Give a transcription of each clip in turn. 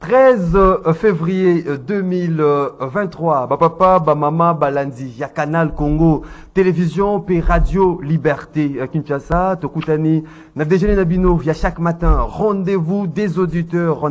13 février 2023, papa, mama, balandi, ya Canal Congo, télévision, puis radio Liberté, Kinshasa, Tokutani, na déjeuner nabino, via chaque matin, rendez-vous des auditeurs,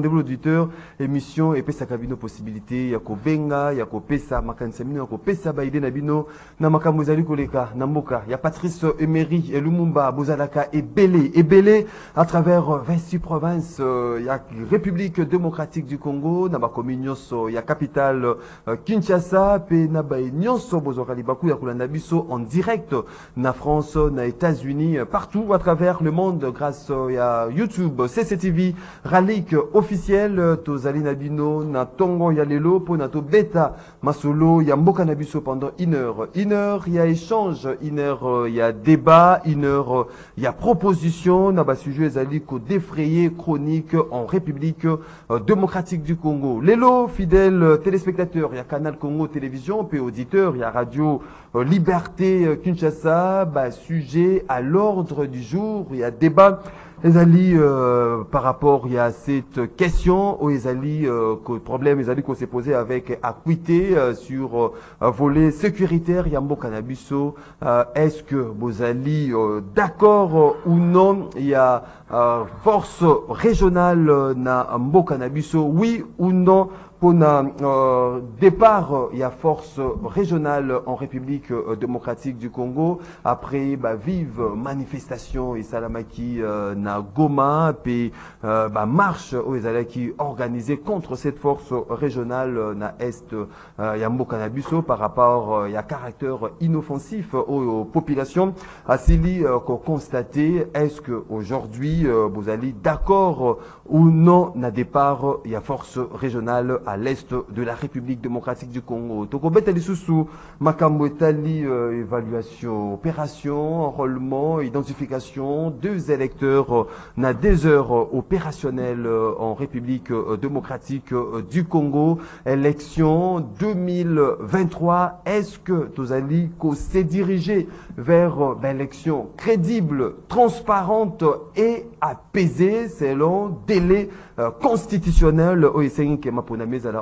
émission, et puis ça kabino possibilité, yako benga, yako pesa, makansemino, yako pesa baide nabino, na makamuzali koleka, namboka, ya Patrice Emery, et Lumumba, Bozalaka, et Belé, à travers 26 provinces, ya République démocratique du Congo, na bakomi nyonso ya capitale Kinshasa, pe na ba nyonso bozokali baku ya kulanda biso en direct na France, na États-Unis, partout à travers le monde grâce à YouTube, CCTV, Ralik officiel, tozali nabino na tongo ya lelo po na to beta masolo ya mboka na biso pendant une heure, il y a échange, une heure il y a débat, une heure il y a proposition na ba sujet ezali ko défrayer chronique en République démocratique du Congo. Lélo, fidèles téléspectateurs, il y a Canal Congo Télévision, puis auditeurs, il y a Radio Liberté Kinshasa, sujet à l'ordre du jour, il y a débat. Les alliés par rapport il y a cette question où les alliés problème les alliés qu'on s'est posé avec acuité sur volet sécuritaire Yambo Cannabiso, est-ce que vos alliés d'accord ou non il y a force régionale na Mbo Cannabiso, oui ou non pour un départ, il y a force régionale en République démocratique du Congo. Après, vive manifestation et salamaki na Goma, puis marche aux Ezalaki organisée contre cette force régionale na Est Yambo Cannabiso par rapport il y a caractère inoffensif aux populations. Assili qu'on constaté, est-ce que aujourd'hui vous allez d'accord ou non na départ il y a force régionale à l'est de la République démocratique du Congo. Tokobeta lisusu makambo etali évaluation, opération, enrôlement, identification, 2 électeurs na des heures opérationnelles en République démocratique du Congo. Élection 2023. Est-ce que Tozali s'est dirigé vers l'élection crédible, transparente et apaisée selon délai constitutionnel au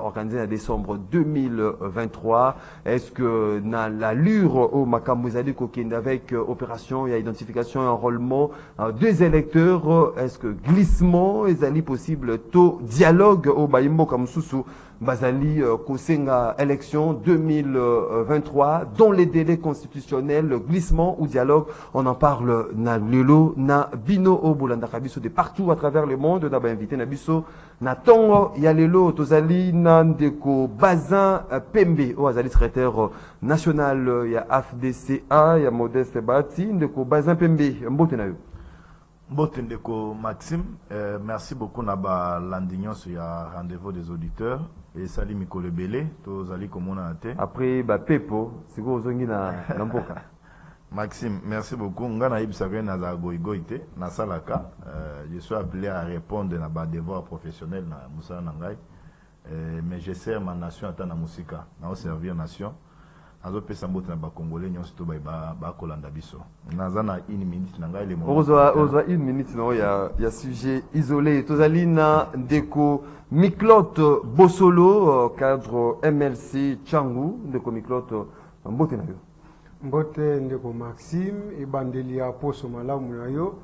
organisé en décembre 2023. Est-ce que dans l'allure au Makamuzali Kokende avec opération et identification et enrôlement 2 électeurs, est-ce que glissement est possible taux dialogue au Bayimbo Kamsusu Bazali Kosenga élection 2023 dont les délais constitutionnels, glissement ou dialogue, on en parle na lelo na bino au Bolanda Kabiso de partout à travers le monde. On a invité Nabiso na tongo ya lelo tozali na ndeko Bazin Pembe au azali secrétaire national ya AFDCA ya Modeste Bati ndeko Bazin Pembe mbote na yo. Mbote ndeko Maxime, merci beaucoup na ba landignon sur ya rendez-vous des auditeurs. Et Sali Mikolo Belé, tous allez comme on a été. Après, Pepo, c'est quoi vous na Namboka. Maxime, merci beaucoup. Ngana Ibsagé Naza Goigoite, Nasalaka. Je suis appelé à répondre à ma devoir professionnel na Moussa Nangai. Mais je sers ma nation à Tana Moussika. Na servir nation. Azo pesa mbote na ba Congolais nyonso to ba kolanda biso. Nazana 1 minute nangai le moment. Oza 1 minute no ya sujet isolé. Tozali na ndeko Miklot Bosolo cadre MLC Tchangu ndeko Miklot mbote na yo. Mbote ndeko Maxime ebandeli ya poso malamu na yo.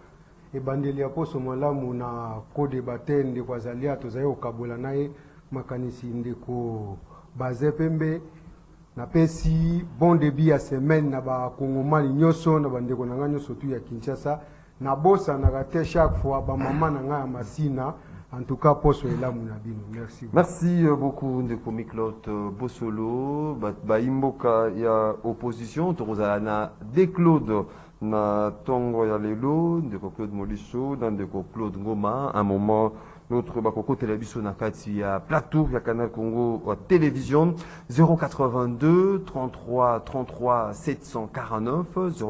Ebandeli ya poso malamu na ko débattre ndeko azalia tozaye okabola naye makanisi ndeko Bazin Pembe. Na pesi bon début à semaine na ba Kongomani nyonso na bandeko na nganyo sotu ya Kinshasa na bosa na gate chaque fois ba maman na nga masina en tout cas poso elamu na bino. Merci beaucoup ndeko Miklot Bosolo ba imboka ya opposition tozala na de Claude na tongo ya lelo ndeko Claude Moliso ndeko Claude Ngoma un moment notre Bakoko Télévision Nakati à plateau, il y a Canal Congo Télévision 082 33 33 749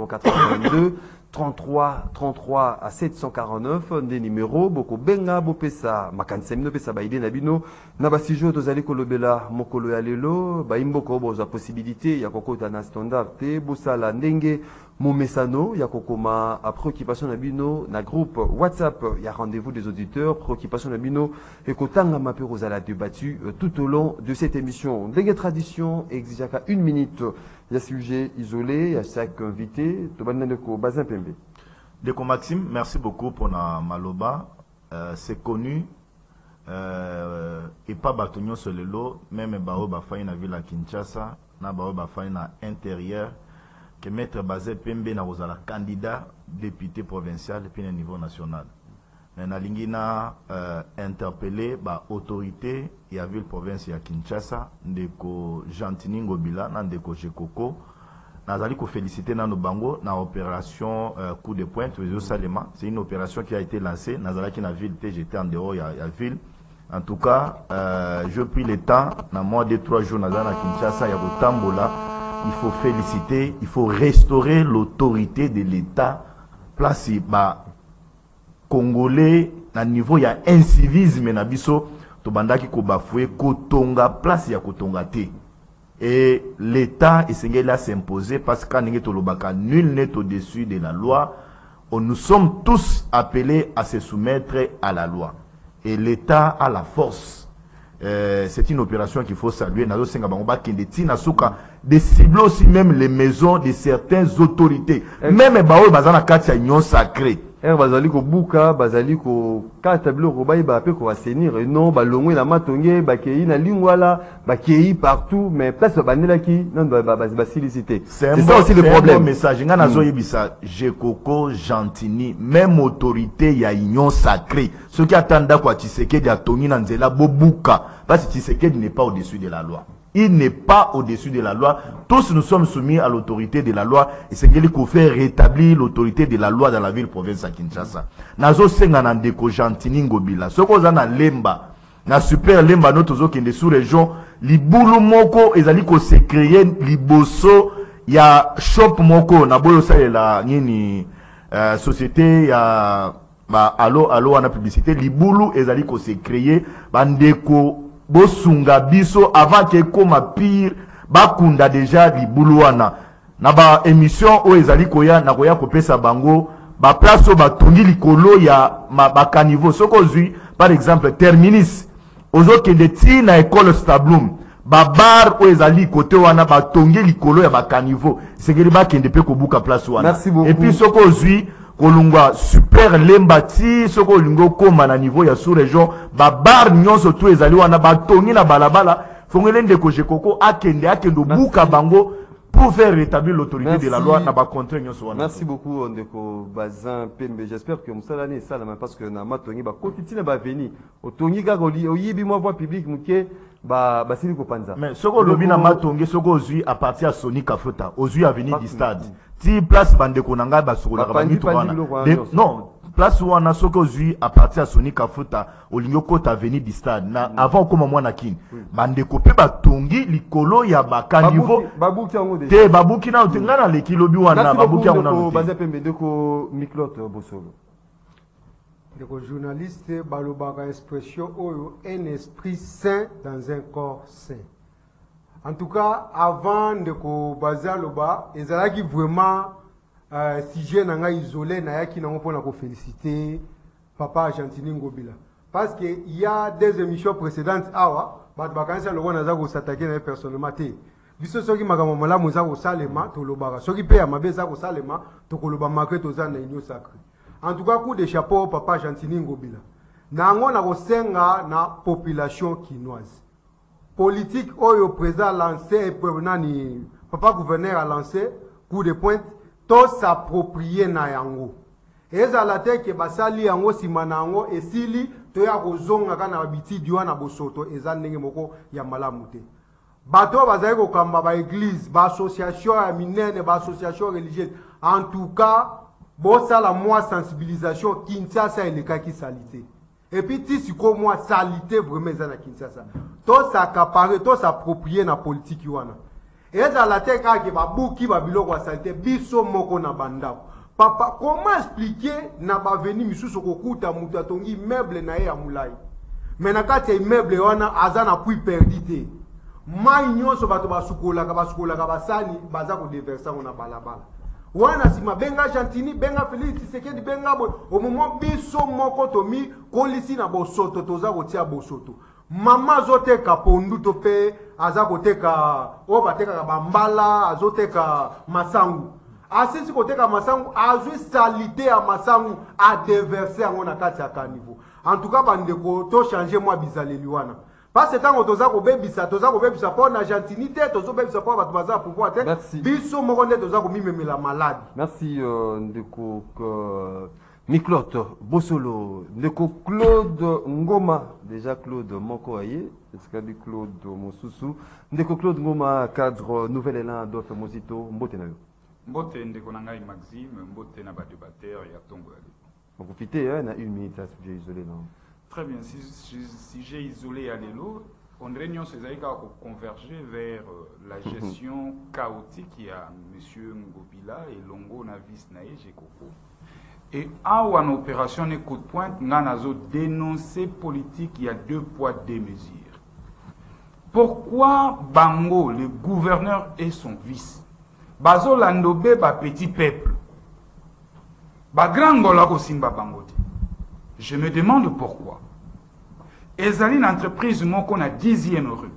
082 33 à 749 des numéros boko benga bopesa makanisa mino pesa baide na bino na basijo tozali kolobela mokolo ya lelo baimboko boza possibilité ya kokota na standard te bosala ndenge momesano ya kokoma a préoccupation na bino na groupe WhatsApp ya rendez-vous des auditeurs préoccupation na bino et kotanga mape rozala débattu tout au long de cette émission ndenge tradition exigaka 1 minute. Il y a sujet isolé, à chaque invité. Bazin Pembe. Deko Maxime, merci beaucoup pour la maloba. C'est connu. Et pas Batonio sur le lot, même Bao Bafaï na ville à Kinshasa, na Bao Bafaï na intérieur, que Maître Bazin Pembe na la candidat député provincial et puis au niveau national. Na lingina interpellé ba autorité ya ville province ya Kinshasa ndeko Gentini Ngobila na ndeko Jekoko nazali ko féliciter na no bango na opération coup de pointe au Salema. C'est une opération qui a été lancée nazalaki na ville j'étais en dehors ya ville. En tout cas je pris le temps na moins de 3 jours nazala na Kinshasa ya kotambola. Il faut féliciter, il faut restaurer l'autorité de l'État place ba Congolais na niveau ya incivisme na biso to bandaki ko bafoué kotonga place ya kotonga te et l'état essayait à s'imposer parce qu'en to lobaka nul n'est au-dessus de la loi. Nous sommes tous appelés à se soumettre à la loi et l'état a la force. C'est une opération qu'il faut saluer nazo senga bango ba kendeti na suka de cibler aussi même les maisons de certaines autorités même baoy bazana kati ya union sacrée. Bazali ko buka bazali ko ka tableau ko ba pe ko assainir et non balongwe na matonge ba kei na lingwala ba kei partout mais place banela ki non ba silicité. C'est ça aussi le problème. Bon message nga nazo yebisa Jekoko Gentini même autorité ya union sacrée ceux qui attendent quoi Tshisekedi a tongi na nzela bobuka parce que Tshisekedi n'est pas au-dessus de la loi. Il n'est pas au-dessus de la loi. Tous nous sommes soumis à l'autorité de la loi. Et c'est qu'il faut faire rétablir l'autorité de la loi dans la ville province à Kinshasa. Nazo senga na ndeko Gentini Ngobila. Soko na lemba. Na super lemba notre zo kende sous région. Libulu moko ezali ko se créer liboso ya shop moko na boyo sa la nini société ya ba allo wana publicité libulu ezali ko se créer bandeko bosunga biso avant que koma pire bakunda déjà libulu wana na ba émission o ezali koya na koya kopesa bango ba place o batongi likolo ya ba caniveau soko zui par exemple terminis ozokende ti na école Stablum ba bar o ezali côté wana batongi likolo ya ba caniveau sekeli bakende pe kobuka place wana. Merci beaucoup. Et puis soko zui kolungwa super lembati soko lingo koma na niveau ya sous région ba bar nyonso tu ezali wana batongi na balabala fongele ndeko Jekoko akende buka bango pour faire rétablir l'autorité de la loi na ba contre nyonso wana. Merci beaucoup ndeko Bazin Pembe. J'espère que musalani ça la parce que na matongi ba kotiti na ba veni otongi ga oyibi mo voix publique muke ba sili ko panza. Mais soko lobi na matongi soko ozui à partir à Sonic Afota ozui avenue du stade. Si place bandeko nanga ba soko na ba mitu wana. Non, place wana soko ozui à partir à Sonic Afota olingo kota avenue du stade na avant comme moi na kin. Bandeko pe batongi likolo ya ba caniveau. Babuki yango déjà. Te babuki na otenga na leki lobi wana babuki yango na. Bazin Pembe ndeko Miklot Bosolo. Les journalistes balobaka expression oyo un esprit sain dans un corps sain. En tout cas, avant de ko bazaloba, ezalaki vraiment sujet nanga isolé na yaki na mpona ko féliciter papa Gentini Ngobila parce que il y a des émissions précédentes awa bat bakanisa lo wana za ko s'attaquer na personnellement te. Biso soki makambo malamu za ko salema to lobaka soki pe ya mabe za ko salema to ko loba marqué to za na union sacrée. En tout cas, coup de chapeau, papa Gentini Ngobila. Nango na kosenga na population kinoise. Politique oyo président lancé, nani papa gouverneur a lancé, coup de pointe, to s'approprier na yango. Eza la te ke basali yango simana yango esili to ya kozonga kana babiti diwa na bosoto eza ndenge moko ya malamu te. Bato bazali ko kamba ba église, ba association ya minene, ba association religieuse. En tout cas, bossa la moi sensibilisation Kinshasa elekaki salité. Et puis si ko moi salité vraiment za na Kinshasa. To s'accaparer, to s'approprier na politique wana. Eza la teka ke babuki ba biloko ya salité biso moko na bandako. Papa, comment expliquer na ba veni misusu kokuta mutu atongi immeuble na ye ya mulai. Mais na kati ya immeuble wana aza na pui perdite. Mai nyonso bato basukola ka basani baza ko déverser na balabala. Wana sima benga Gentini, benga Félix Tshisekedi, benga boy au moment biso moko tomi kolisi na bosoto toza kotia bosoto. Mama azoteka pondu to pe aza koteka o bateka bambala azoteka masangu. Asisi koteka masangu azui salite ya masangu a déverser yango na kati ya caniveau. En tout cas bandeko to changer moi bizaleli wana. Parce que tant toza ko bebisa pour na gentilité tozo bebisa pour bato baza pouvoir te. Biso moko nde toza ko mimemela malade. Merci ndeko Miklot Bosolo, ndeko Claude Ngoma, déjà Claude Moko Aye, c'est dit Claude Mosusu, ndeko Claude Ngoma cadre nouvel élan d'offre Mosito mbote na yo. Mbote ndeko nangai Maxime, mbote na ba débatteur ya tongo ali. Vous profitez hein, na une minute à sujet isolé non. Très bien, si j'ai isolé à l'élo, on réunion ces aïkas converger vers la gestion chaotique qui a M. Ngobila et Longo Navis Nae Jekoko. Et en opération de coup de pointe, nous avons dénoncé politique, il y a 2 poids, 2 mesures. Pourquoi Bango, le gouverneur et son vice, Bazo Landobe, petit peuple, grand Golako Simba Bangote. Je me demande pourquoi. Ezali une entreprise qu'on a 10e rue.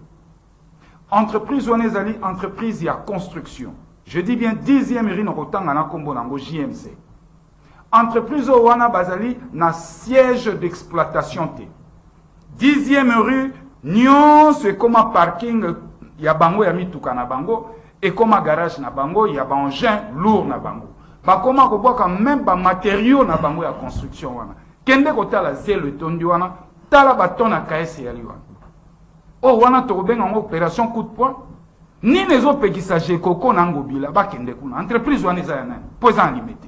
Entreprise on ezali entreprise y a construction. Je dis bien 10e rue n'autant na kombo nango JMC. Entreprise wana bazali na siège d'exploitation T. 10e rue nyonso comme parking ya bango ya mituka na bango et comme garage na bango ya ba engin lourd na bango. Ba koma ko boka même ba matériaux na bango ya construction wana. Kende kotala zelo tondi wana tala baton na KS ya liwa. O wana to benga ngo opération coup de poing. Ni nezo pekisa Jekoko na Ngobila ba kende kuna. Entreprise wana za nani? Poza limité.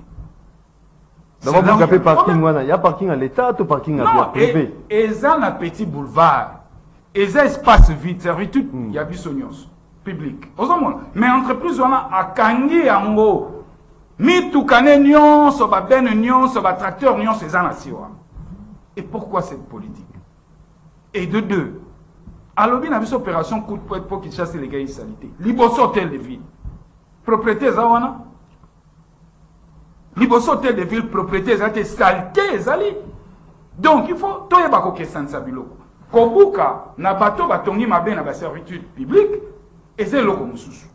D'abord vous avez parking wana, il y a parking à l'état ou parking à privé. Et ça na petit boulevard. Et ça espace vide, servitude, il y a bisonyos public. Mais entreprise wana akangi yango. Mi tukane nyon, soba ben nyon, soba tracteur nyon, c'est ça na siwa. Et pourquoi cette politique? Et de 2, à l'objet d'une opération coup de poing pour qu'ils chassent les gars salité. Liboso hôtel de ville. Propriété Zawana. Liboso hôtel de ville, propriété Zate saleté Zali. Donc il faut, toi y'a pas qu'au Sansabilo. Kobuka, na bateau batongi mabe na ba servitude publique, et c'est le comme sous.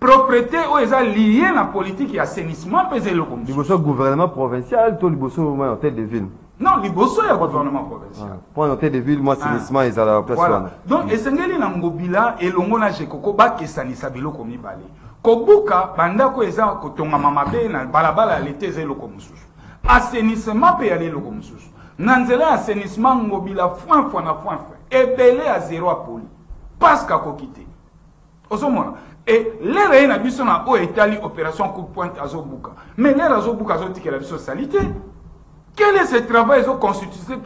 Propriété où ils ont lié la politique et assainissement, mais c'est le comme sous. Liboso gouvernement provincial, toi Liboso hôtel de ville. Non, Liboso est gouvernement provincial. Pour un hôtel de ville, moi, assainissement, ils ont la place. Voilà. Donc, Esengeli na Ngobila et Longo na Jekoko ba kesanisa bilo komi bale. Kobuka banda ko eza kotonga mamabe na balabala l'été zelo komususu. Assainissement pe aller lo komususu. Nanzela assainissement Ngobila foin na foin. Ebele à 0 à poli. Parce qu'a kokité. Osomona. Et l'air na biso na o Italie opération coup de pointe à Zobuka. Mais l'air à Zobuka zotique la biso salité. Quel est ce travail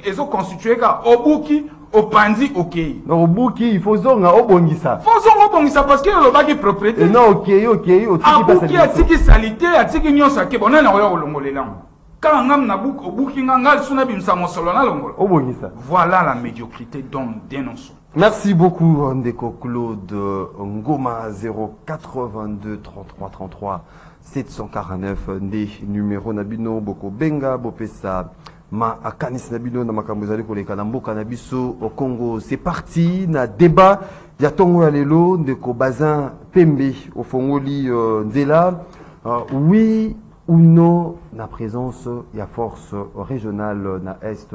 ils ont constitué car Obuki, Opandi, ok. Non, Obuki, il faut zonga Obongisa. Faut zonga Obongisa parce que le bagi propriété. Non, ok. Obuki a tiki salité, a tiki nyon sake, bon, on a un longolélan. Quand on a un Obuki, on a un tsunami, Obongisa. Voilà la médiocrité dont nous dénonçons. Merci beaucoup, Ndeko Claude Ngoma 082 33 33 749 des numéros Nabino Boko Benga Bopesa ma akanis Nabino na makambozali koleka na mboka na biso au Congo. C'est parti na débat ya tongo ya lelo Ndeko Bazin Pembe au Fongoli Nzela oui ou non na présence ya force régionale na est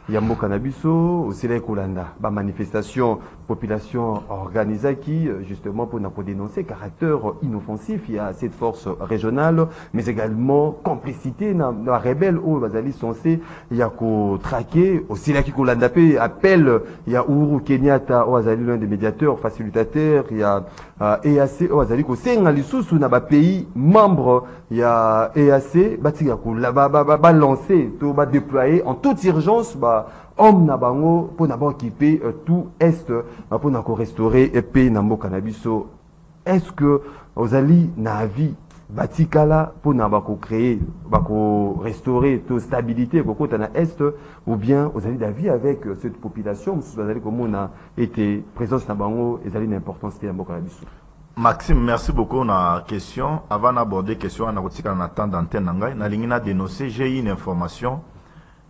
ya mboka na biso aussi la Kolanda ba manifestation population organisée qui justement pour dénoncer caractère inoffensif il y a cette force régionale mais également complicité na rebelle où bazali censé il y a ko traquer aussi la Kolanda pe appel il y a Uhuru Kenyatta ou azali l'un des médiateurs facilitateurs il y a EAC ou azali ko senga lisusu na ba pays membres il y a EAC batika ko ba lancer to ba déployer en toute urgence homme na bango pour n'avoir équipé tout est pour n'avoir restaurer épée na mboka na biso. Est-ce que vous allez na avis batikala pour na bako créer bako restaurer to stabilité koko na est ou bien aux allez d'avis avec cette population vous allez comme on a été présence na bango et allez une importance qui est mboka biso. Maxime, merci beaucoup na question. Avant d'aborder question on a retika na temps d'antenne ngai na lingina dénoncer, j'ai eu une information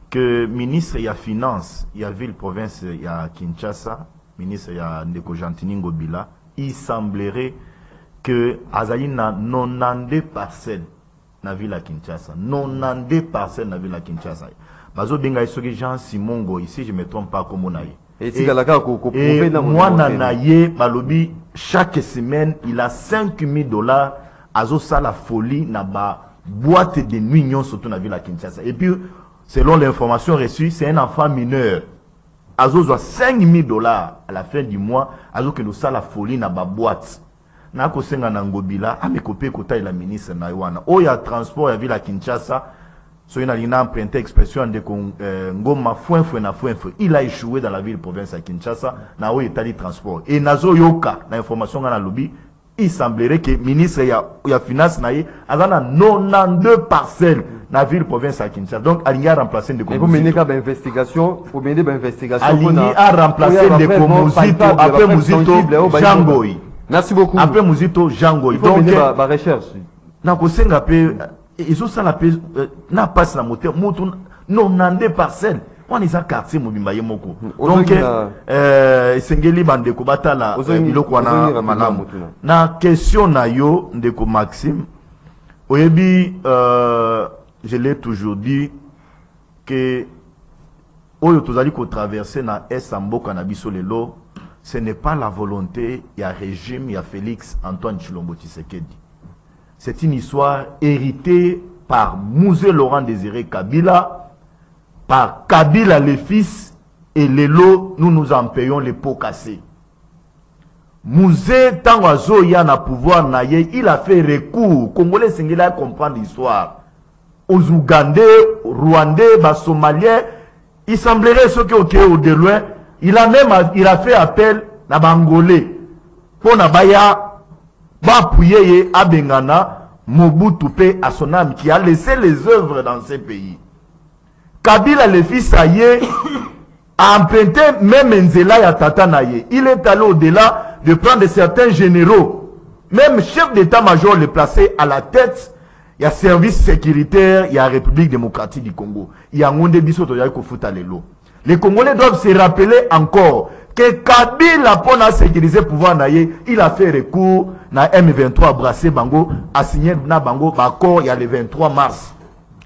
que ministre ya finance ya ville province ya Kinshasa, ministre ya Ndeko Gentini Ngobila, il semblerait que azali na 92 parcelles na ville à Kinshasa, 92 parcelles na ville à Kinshasa. Bazo benga isoki Jean Simongo ici, je me trompe pas comme on a. Et moi nanaye balobi chaque semaine il a $5,000 azo ça la folie na ba boîte de nuit nyon surtout na ville à Kinshasa. Et puis selon l'information reçue, c'est un enfant mineur. Azo doit $5,000 à la fin du mois, azo que nous ça la folie na ba boîte. Na ko senga na Ngobila amekope kota la ministre na Iwana. Oya transport ya ville à Kinshasa, so ina lina emprunté expression de ngoma foin. Il a échoué dans la ville province à Kinshasa na oya tali transport. Et nazo yoka na information na lobby, il semblerait que ministre ya finance na ye azana 92 parcelles na ville province à Kinshasa. Donc Aligny a remplacé Ndeko Muzito. Pour mener une investigation, pour mener une investigation. Aligny a remplacé Ndeko Muzito après Muzito Jangoy. Merci beaucoup. Après Muzito Jangoy. Donc la recherche. Na ko senga pe ils ont ça la pe na passe la moteur mutu 92 parcelles. On est à quartier mobimba yemoko. Donc sengeli bandeko batala biloko wana malamu. Na question na yo Ndeko Maxime. Oyebi je l'ai toujours dit que oyo tozali ko traverser na Esamboka na biso lelo, ce n'est pas la volonté ya régime ya Félix Antoine Tshilombo Tshisekedi. C'est une histoire héritée par Mouzé Laurent Désiré Kabila, par Kabila le fils, et lelo nous nous en payons les pots cassés. Mouzé Tangazo yana pouvoir naye, il a fait recours. Congolais singela comprendre l'histoire. Aux Ougandais, Rwandais, bas Somaliens, il semblerait ce qui est au de loin. Il a fait appel na Bangolais pour na baya bapouye à Bengana Mobutu pe à son âme qui a laissé les œuvres dans ces pays. Kabila le fils aye a emprunté même Nzela ya Tata Naye. Il est allé au-delà de prendre certains généraux, même chef d'état-major le placer à la tête. Il y a service sécuritaire, il y a République démocratique du Congo. Il y a Ngonde Biso Toya Kofuta Lelo. Les Congolais doivent se rappeler encore que Kabila pour sécuriser le pouvoir naye, il a fait recours na M23 brassé Bango, a signé na Bango accord il y a le 23 mars.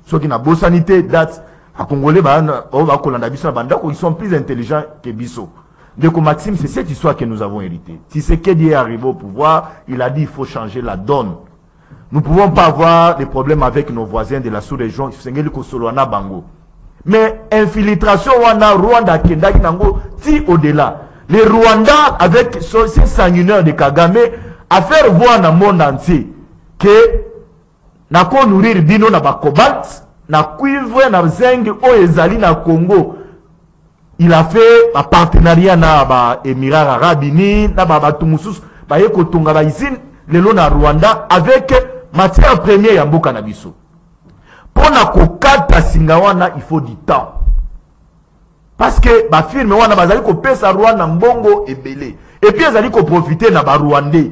Ceux qui n'ont pas sanité date à Congolais ils sont plus intelligents que Bisso. Donc Maxime, c'est cette histoire que nous avons héritée. Si c'est qu'il est arrivé au pouvoir, il a dit il faut changer la donne. Nous ne pouvons pas avoir des problèmes avec nos voisins de la sous-région. Bango. Mais infiltration wana Rwanda Kendaki Nango ti au-delà. Les Rwandais avec ces sanguinaires de Kagame à faire voir dans le monde entier que na ko nourrir bino na ba cobalt na cuivre na zinc o ezali na Congo. Il a fait un partenariat na ba Émirats Arabes Unis na ba batumusus ba yeko tonga ba usine lelo na Rwanda avec matière première ya mboka na biso. Pour na kokata singawana il faut du temps. Parce que ba firme wana bazali ko pesa Rwanda mbongo ebele. Et puis bazali ko profiter na ba Rwandais.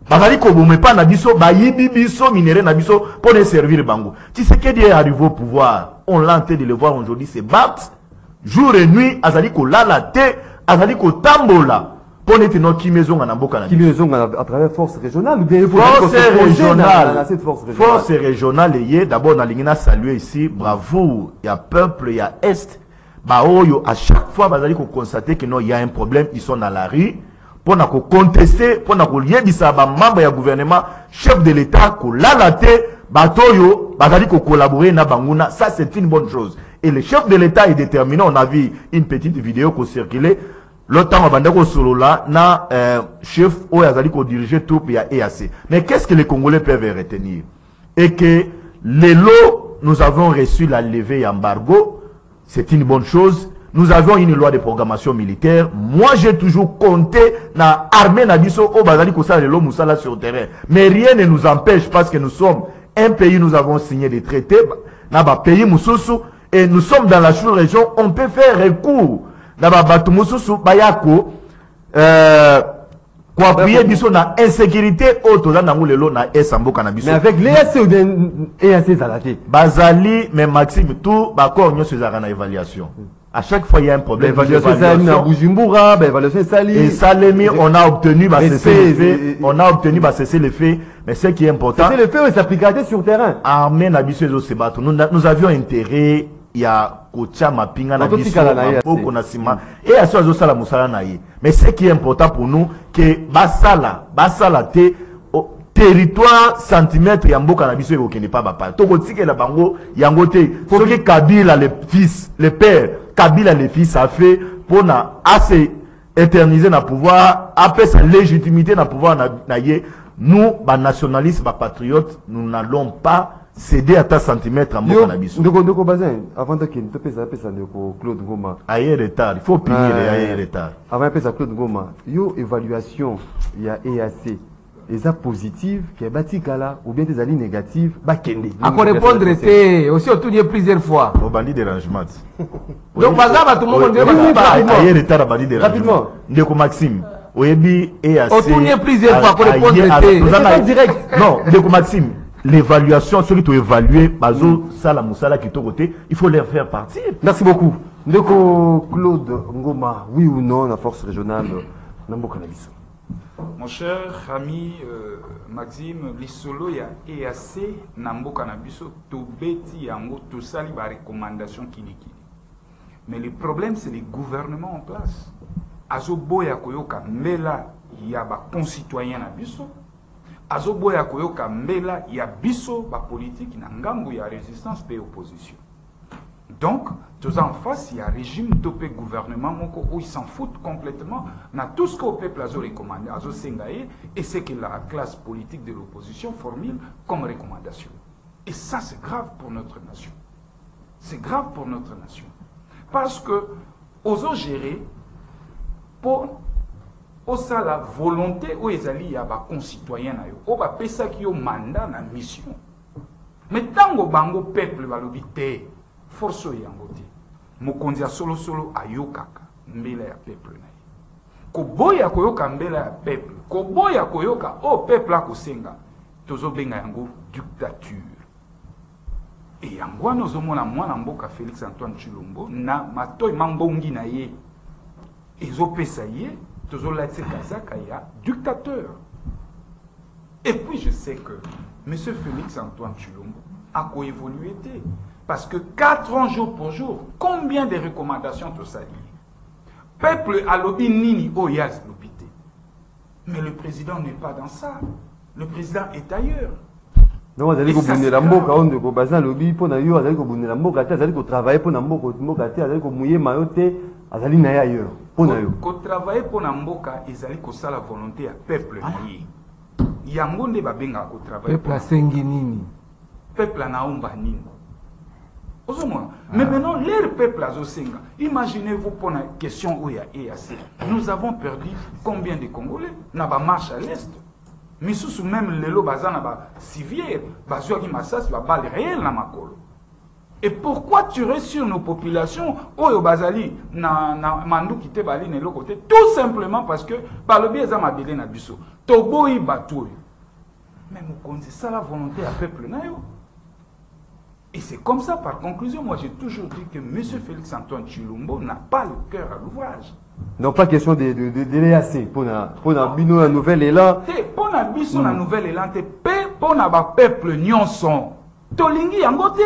Bazali ko bomepa na biso ba yibi biso minéraux na biso pour les servir bango. Tu sais qu'il est arrivé au pouvoir, on l'a tenté de le voir aujourd'hui se battre jour et nuit azali ko lala te, azali ko tambola. Pour ne tenir qui maison en amboka na. Qui maison à travers force régionale ou bien force régionale. Force régionale et d'abord na lingina saluer ici, bravo, il y a peuple, il y a est. Bah oyo à chaque fois bazali ko constater que non il y a un problème, ils sont dans la rue pour na ko contester, pour na ko liebisa ba membre ya gouvernement, chef de l'état ko lalate batoyo bazali ko collaborer na banguna, ça c'est une bonne chose. Et le chef de l'état est déterminé, on a vu une petite vidéo qui circulait. L'autre temps, on a solo là, na chef Oyazali qui dirige tout puis EAC. Mais qu'est-ce que les Congolais peuvent retenir? Et que les lots, nous avons reçu la levée embargo, c'est une bonne chose. nous avions une loi de programmation militaire. Moi, j'ai toujours compté na armée nabiso au bazali kosala lelo musala sur terrain. Mais rien ne nous empêche parce que nous sommes un pays, nous avons signé des traités. Na ba pays mususu et nous sommes dans la sous-région, on peut faire recours. Na ba batu mususu bayako quoi appuyer biso na insécurité auto dans lelo na esamboka na biso. Mais avec l'EAC ou EAC zalate. Bazali mais Maxime tout ba ko nyonso ezaka na évaluation. À chaque fois, il y a un problème. L'évaluation Sali na Bujumbura, l'évaluation Sali. Et Salemi, on a obtenu on a obtenu cesser les faits, mais ce qui est important. C'est le fait, ça s'appliquera sur terrain. Armée Nabiso et Sebato. Nous avions intérêt, il y a Kocha Mapinga Nabiso, Maboko Nasima, et à ce Sala Moussala Naye. Mais ce qui est important pour nous, que Basala te territoire centimètre Yambo Canabiso et n'est pas papa. Tokotike la bango Yangote. Ce que Kabila le fils, le père, Kabila le fils a fait pour na assez éterniser na pouvoir, après sa légitimité na pouvoir naye. Nous, ba nationalistes, ba patriotes, nous n'allons pas céder à ta centimètre en Canabiso. Ndoko Bazin, avant de qu'il te pèse Ndoko Claude Ngoma. Aïe retard, il faut payer les retard. Avant de pèse Claude Ngoma, yo évaluation, il y a EAC. Et ça positive, qui est bâti là, ou bien des alliés négatives, bah kende. À quoi répondre, c'est aussi au tourner plusieurs fois. Au bandit dérangement. Donc, par exemple, tout le monde dit rapidement. Ndeko Maxime. Oyebi et assez. Au tourner plusieurs fois pour répondre. Direct. Non, Ndeko Maxime. L'évaluation, celui qui doit évaluer, Bazo, Sala Moussala qui est au côté, il faut les faire partir. Merci beaucoup. Ndeko Claude Ngoma, oui ou non, la force régionale, Nambo Canabiso. Mon cher ami Maxime, l'isolo ya EAC Namboka na biso tobeti yango tosali ba recommandation kiniki. Mais le problème c'est les gouvernements en place. Azo boya koyoka mbela ya ba concitoyens na biso. Azo boya koyoka mbela ya biso ba politique na ngambo ya résistance pe opposition. Donc, tous en face, il y a un régime topé gouvernement où ils s'en foutent complètement. Na tout ce que le peuple a recommandé, et c'est que la classe politique de l'opposition formule comme recommandation. Et ça, c'est grave pour notre nation. C'est grave pour notre nation. Parce que, aux gérer, pour la volonté où ils allaient, il y a des concitoyens, où ils ont mandat, na mission. Mais tant que bango peuple va l'obiter, force yangote mokonzi solo ayokaka mbela ya peuple na ye koboya koyoka mbela ya peuple koboya koyoka o peuple akosenga tozobenga yango dictature et yango wana ozomona mwana mboka Félix Antoine Tshilombo na matoi mambongi na ye ezopesa ye tozolatisa kazaka ya dictateur. Et puis je sais que M. Félix Antoine Tshilombo a coévolué. Parce que 4 ans jour pour jour, combien de recommandations tout ça dit? Peuple a lobby nini oyaz lobité. Mais le président n'est pas dans ça. Le président est ailleurs. Non, vous allez vous la mboka on de bazin lobby pour na yo, vous allez vous la mboka, vous allez travailler pour na mboka, vous allez vous mouiller mayote, vous allez na ailleurs. Pour na yo. Ko travailler pour na mboka, ils allez ko la volonté à peuple nayi. Yango nde babenga ko travailler. Peuple asengi nini? Peuple naomba nini? Mais maintenant, les peuples azosenga. Imaginez-vous pour la question où il y a EAC. Nous avons perdu combien de Congolais? N'a pas marche à l'est. Mais sous même le bazan n'a pas civière, bazouaki qui massas va balle réel na makolo. Et pourquoi tu restes sur nos populations au bazali na mandu qui te bali ne l'autre côté? Tout simplement parce que par le biais ma belé na biso. Toboyi batou. Mais nous c'est ça la volonté à peuple na yo. Et c'est comme ça, par conclusion, moi j'ai toujours dit que M. Félix Antoine Tshilombo n'a pas le cœur à l'ouvrage. Non, pas question de l'EAC. Pour la bino la nouvelle élan. Pour la bino la nouvelle élan, pour la peuple nyonson. Tolingi yangote.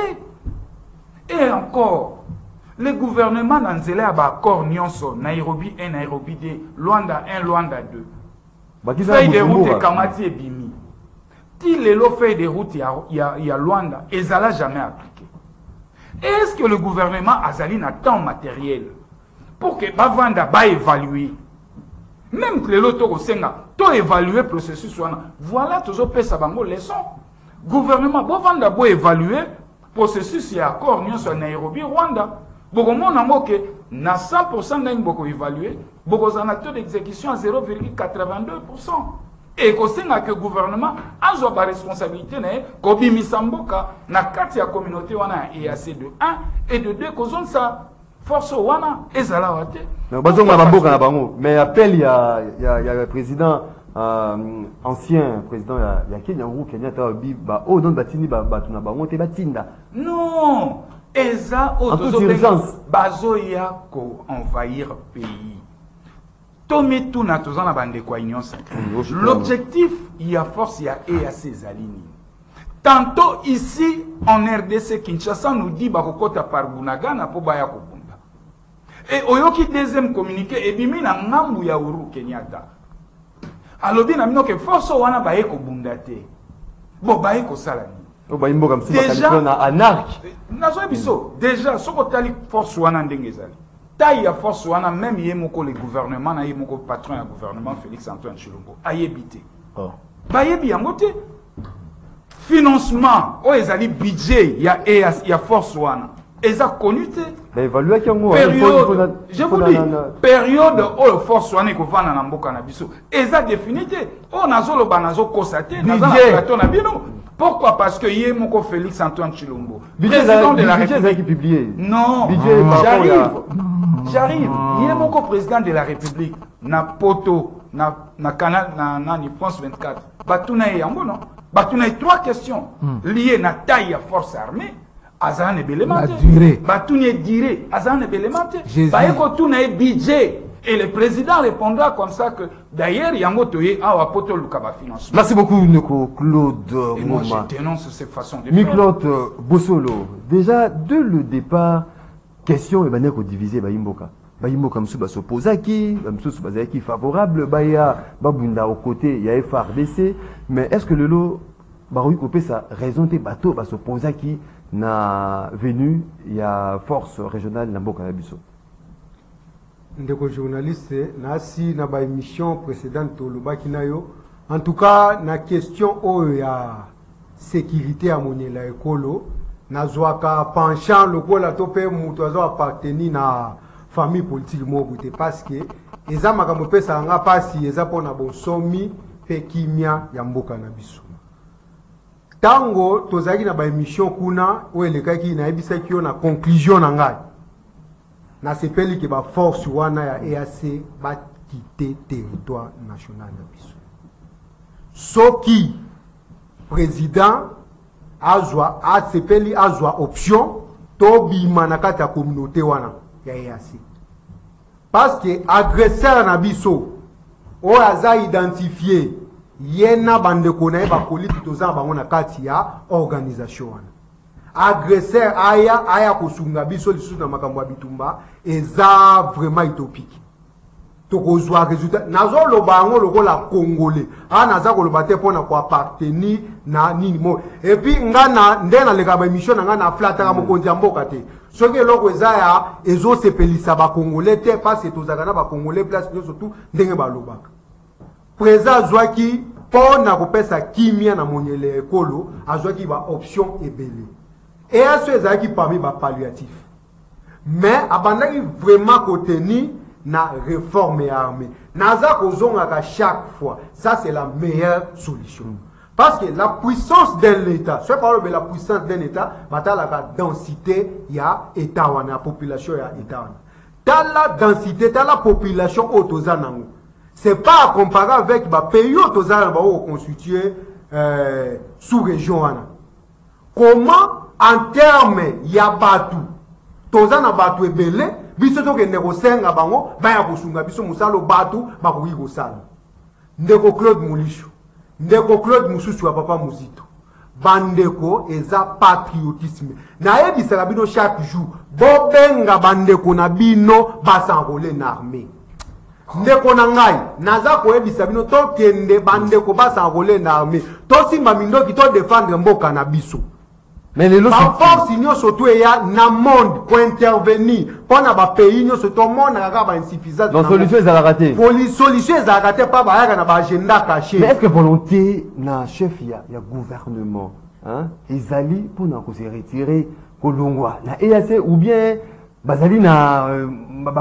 Et encore, le gouvernement n'a pas accord nyonson. Nairobi 1, Nairobi 2, Luanda 1, Luanda 2. Feuille de route et Kamati et Bimi. Si les lots fait des routes, il y a Luanda, et ça l'a jamais appliqué. Est-ce que le gouvernement Azali n'a tant matériel pour que Bavanda va évaluer? Même que les lots au Senga, tout évaluer le processus. Voilà, tout ça, ça va leçon. Gouvernement, Bavanda va évaluer le processus et accord sur Nairobi, Rwanda. Beaucoup de monde que na 100% n'a beaucoup évalué, beaucoup de taux d'exécution à 0,82%. Et que le gouvernement a une responsabilité comme Misamboka na carte ya communauté wana EAC de 1 et de 2 que ça force wana ezala wate. Mais appel il y a le président ancien président ya Kenya Uhuru Kenyatta ba o don batini ba tuna bango te batinda. Non, eza o bazo ya ko envahir pays. L'objectif, il y a force, il y a EAC Zalini. Tantôt ici, en RDC, Kinshasa nous dit Bakokota par Bunagana pour Baya Kobunda. Et Oyoki deuxième communiqué, et bimi na ngambu ya Uhuru Kenyatta. Alors bien, amino que force wana Baye Kobunda te. Bon, Baye Kosalani. Déjà, ce que tu force wana ndengezali. Taille à force wana même yemoko le gouvernement na yemoko patron du gouvernement Félix Antoine Tshilombo a yebité. Oh. Ba yebi yangote financement o ezali budget ya force wana. Eza connu te. Ba évaluer yango période je vous dis période o force wana ko vana na mboka na biso. Eza définité. O nazolo banazo kosaté nazala plateau na bino. Pourquoi? Parce que yemoko Félix Antoine Tshilombo, président de la République. Publié. Non, j'arrive. Yemoko président de la République. Na poto, na canal, na France 24. Batuna et Yango, non? Batuna 3 questions liées na taille à force armée. Azan et Bélémenté. Batuna diré. Azan et Bélémenté. Baeko tuna et budget. Et le président répondra comme ça que d'ailleurs, Yango Toye a apporté le cabas financement. Merci beaucoup, Neko Claude. Et moi, je dénonce cette façon de faire. Claude Bossolo, déjà, dès le départ, question est Neko divisé Baimboka. Baimboka Msouba s'oppose à qui? Msouba qui favorable, Baya, Babunda au côté, il y a FRDC. Mais est-ce que le lot, Baroui Kopé, ça raison des bateaux, s'oppose à qui n'a venu, il y a force régionale Namboka Nabiso? Ndeko journaliste nasi na ba émission précédente lobaki nayo en tout cas na question ya sécurité à monela ekolo nazwaka penchant lokola to pe mutu azo appartenir na famille politique mo boute parce que eza makambo pesa nga pasi eza pona bonsomi pe kimia ya mboka na biso tango tozaki na ba émission kuna o elekaki na ebisaki yo na conclusion na ngai na sepeli ke ba force wana ya EAC ba quitter territoire national na biso soki président azwa a sepeli azwa option to bima na kati ya communauté wana ya EAC parce que agresseur na biso o aza identifié yena bandeko na ba koliti toza bango na kati ya organisation wana agresseur aya kosunga biso lisusu na makambo ya bitumba eza vraiment utopique tokozwa résultat nazo loba ngo lokola congolais naza koloba te pona ko appartenir na nini mo et puis ngana ndena leka ba émission na ngana flataka mokonzi ya mboka te soki eloko eza ya ezo sepelisa ba congolais te parce que tozaka na ba congolais place surtout ndenge balobaka président zwaki pona kopesa kimia na monyele ekolo azwaki ba option ebele. Et à ceux qui parmi les palliatifs. Mais abandaki vraiment contenu na réforme armée. Naza kozonga chaque fois. Ça c'est la meilleure solution. Parce que la puissance de l'État, ce parle de la puissance d'un État, la densité ya État wana, la population ya État wana. Dans la densité, dans la population autozanango. C'est pas à comparer avec les pays autozanango constitué sous région wana. Comment en termes ya batu tozana batu ebele biso to kende ko senga bango baya kosunga biso musalo batu bakoki kosala ndeko Claude Mulisho ndeko Claude Mususu wa papa Muzito bandeko eza patriotisme na yebisaka bino chaque jour bobenga bandeko na bino basanrole na armée ndeko na ngai naza koyebisa bino to kende bandeko basanrole na armée to simba mindoki to défendre mboka na biso. Mais les force union surtout il y a na monde pour intervenir pendant ba pays union surtout monde na ba insuffisance donc solution est à rater solution est à rater pas ba na ba agenda caché mais est-ce que volonté na chef ya gouvernement hein ezali pour na ko se retirer kolongwa na EAC ou bien bazali na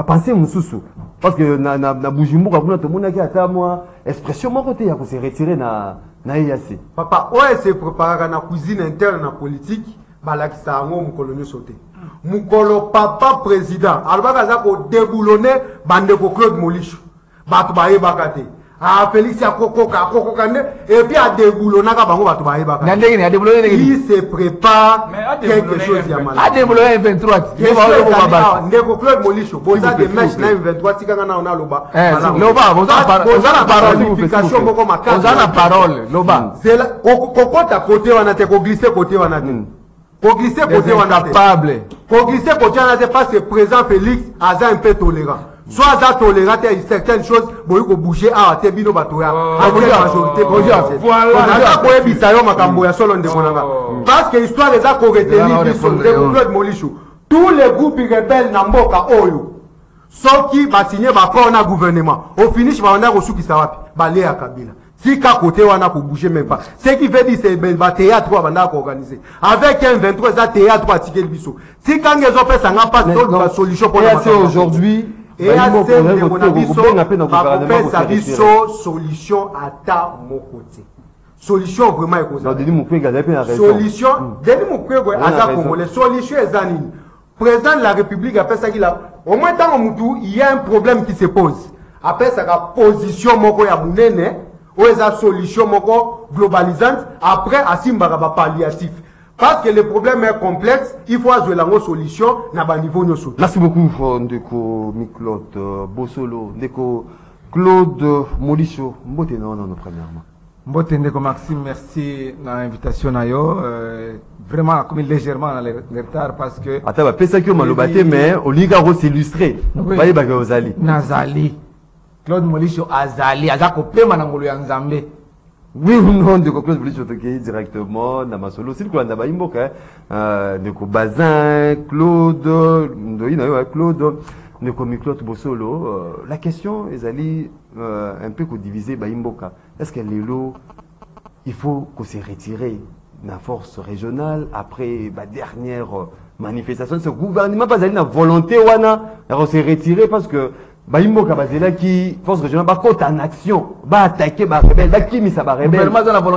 penser mususu parce que na Bujumbura kuna to mona ki ata moi expression mon côté ya ko se retirer na EAC. Papa, ouais, c'est préparé na cuisine interne na politique, balakisa ngo mukolonyo sauté. Mukolo papa président, alba za ko déboulonner bande ko Claude Molicho. Batu baye bakate. Ah Félix ya kokoka et puis a déboulonner ka bango batu baye bakate. Nandegi a déboulonner il se prépare quelque chose ya mal. A déboulonner 23. Ndeko Claude Molicho, boza de match na 23 tikanga na loba. Loba, boza na parole, Loba. C'est là kokota côté wana te ko glisser côté wana te. Ko glisser côté wana capable. Ko glisser côté wana te parce que président Félix aza un peu tolérant. Soit aza tolérant à certaines choses, boy ko bouger à te bino batoya. A majorité voilà. Ko ebisa yo makambo ya solo ndeko nanga. Parce que histoire eza ko retenir biso de Claude Molicho. Tous les groupes rebelles na mboka oyo. Sauf qui va signer l'accord na gouvernement. Au finish va on a reçu qui ça va balé à Kabila. Si qu'à côté on a pour bouger même pas. Ce qui veut dire c'est ben théâtre on a organisé. Avec un 23 ça théâtre à ticket biso. Si quand ils ont fait ça n'a pas d'autre solution pour la aujourd'hui et à solution à ta mon côté. Solution vraiment solution Denis Mukwege aza congolais solution ezanini. Président de la République après ça qu'il a au moins dans Moutou il y a un problème qui se pose. Après ça la position moko ya munene ou eza solution moko globalisante après asimba ba palliatif. Parce que le problème est complexe, il faut avoir une solution na ba niveau nyoso. Merci beaucoup Ndeko Claude Bosolo, Ndeko Claude Molicho. Mbote non premièrement. Mbote Ndeko Maxime, merci de l'invitation na yo. Vraiment comme légèrement dans le retard parce que attends va penser que malobate mais Oligaro s'illustrer. Baye ba ozali. Nazali. Claude Molicho azali azako pema na ngolo ya Nzambe. Oui ou non de Claude Molicho toke directement na masolo s'il ko ndaba imboka de ko Bazin Claude ndoina yo Claude de ko Claude Bosolo la question ezali un peu ko diviser ba imboka. Est-ce que lelo il faut qu'on se retire la force régionale après la dernière manifestation ce gouvernement pas na volonté wana de se retirer parce que Baimboka bazela qui force régionale ba côté en action ba attaquer ba rebelle ba qui misa ba rebelle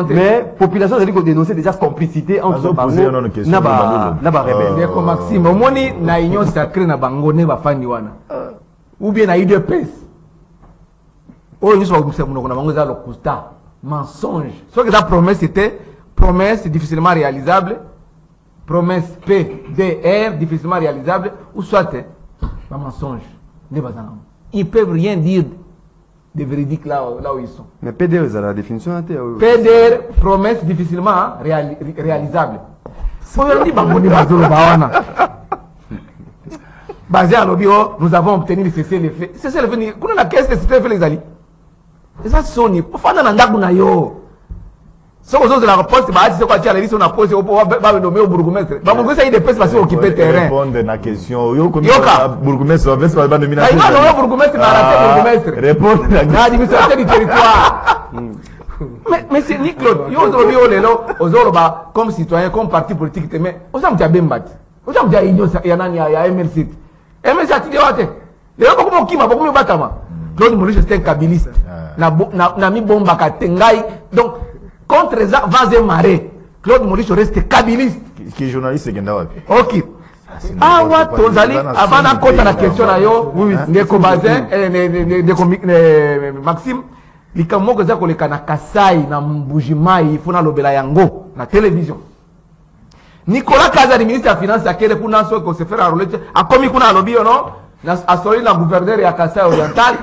mais population a dit qu'on dénoncer déjà complicité entre bango na ba rebelle Ndeko Maxime omoni na union sacrée na bango ne ba fani wana ou bien na UDPS oh nous sommes na bango za lokusta mensonge ce que la promesse c'était promesse difficilement réalisable promesse PDR difficilement réalisable ou soit un mensonge ne pas ils peuvent rien dire de véridique là où ils sont. Mais PDR, c'est la définition. PDR, promesse difficilement réalisable. Basé à l'obio, nous avons obtenu le cessez-le-feu. Cessez-le-feu, qu'on a qu'est-ce que c'était fait les alliés. Et ça, Sony, pour faire un andak yo. Ce que vous avez la poste, c'est quoi tu as dit on a posé au nommer au bourgmestre. Bah mon gars, il est passé occuper terrain. Répondre à la question. Yo comme bourgmestre, on va pas nominer. Ah, non, bourgmestre, mais arrêtez bourgmestre. Répondre à la administrateur du territoire. Mais c'est ni Claude. Yo aujourd'hui on est là, aux comme citoyen, comme parti politique, mais aux hommes diabète. Aux hommes diabète, il y a MLC. MLC a dit ouais. Les gens comme qui m'a beaucoup mieux batama. Claude Molicho c'était un kabiliste. Na mi bomba katengai. Donc contre Vazé Maré, Claude Molicho reste kabiliste. Qui est journaliste, c'est Genda. Ok. Ah ouais, Tozali, avant d'en la question là yo, Ndeko Bazin, Maxime, likambo koza koleka na Kasai na Mbujimai, funa lobela yango na télévision. Nicolas Kazadi, ministre de la Finance, akele kuna so ko se faire enrôler, akomi kuna lobi non, na asoli na gouverneur ya Kasai Oriental,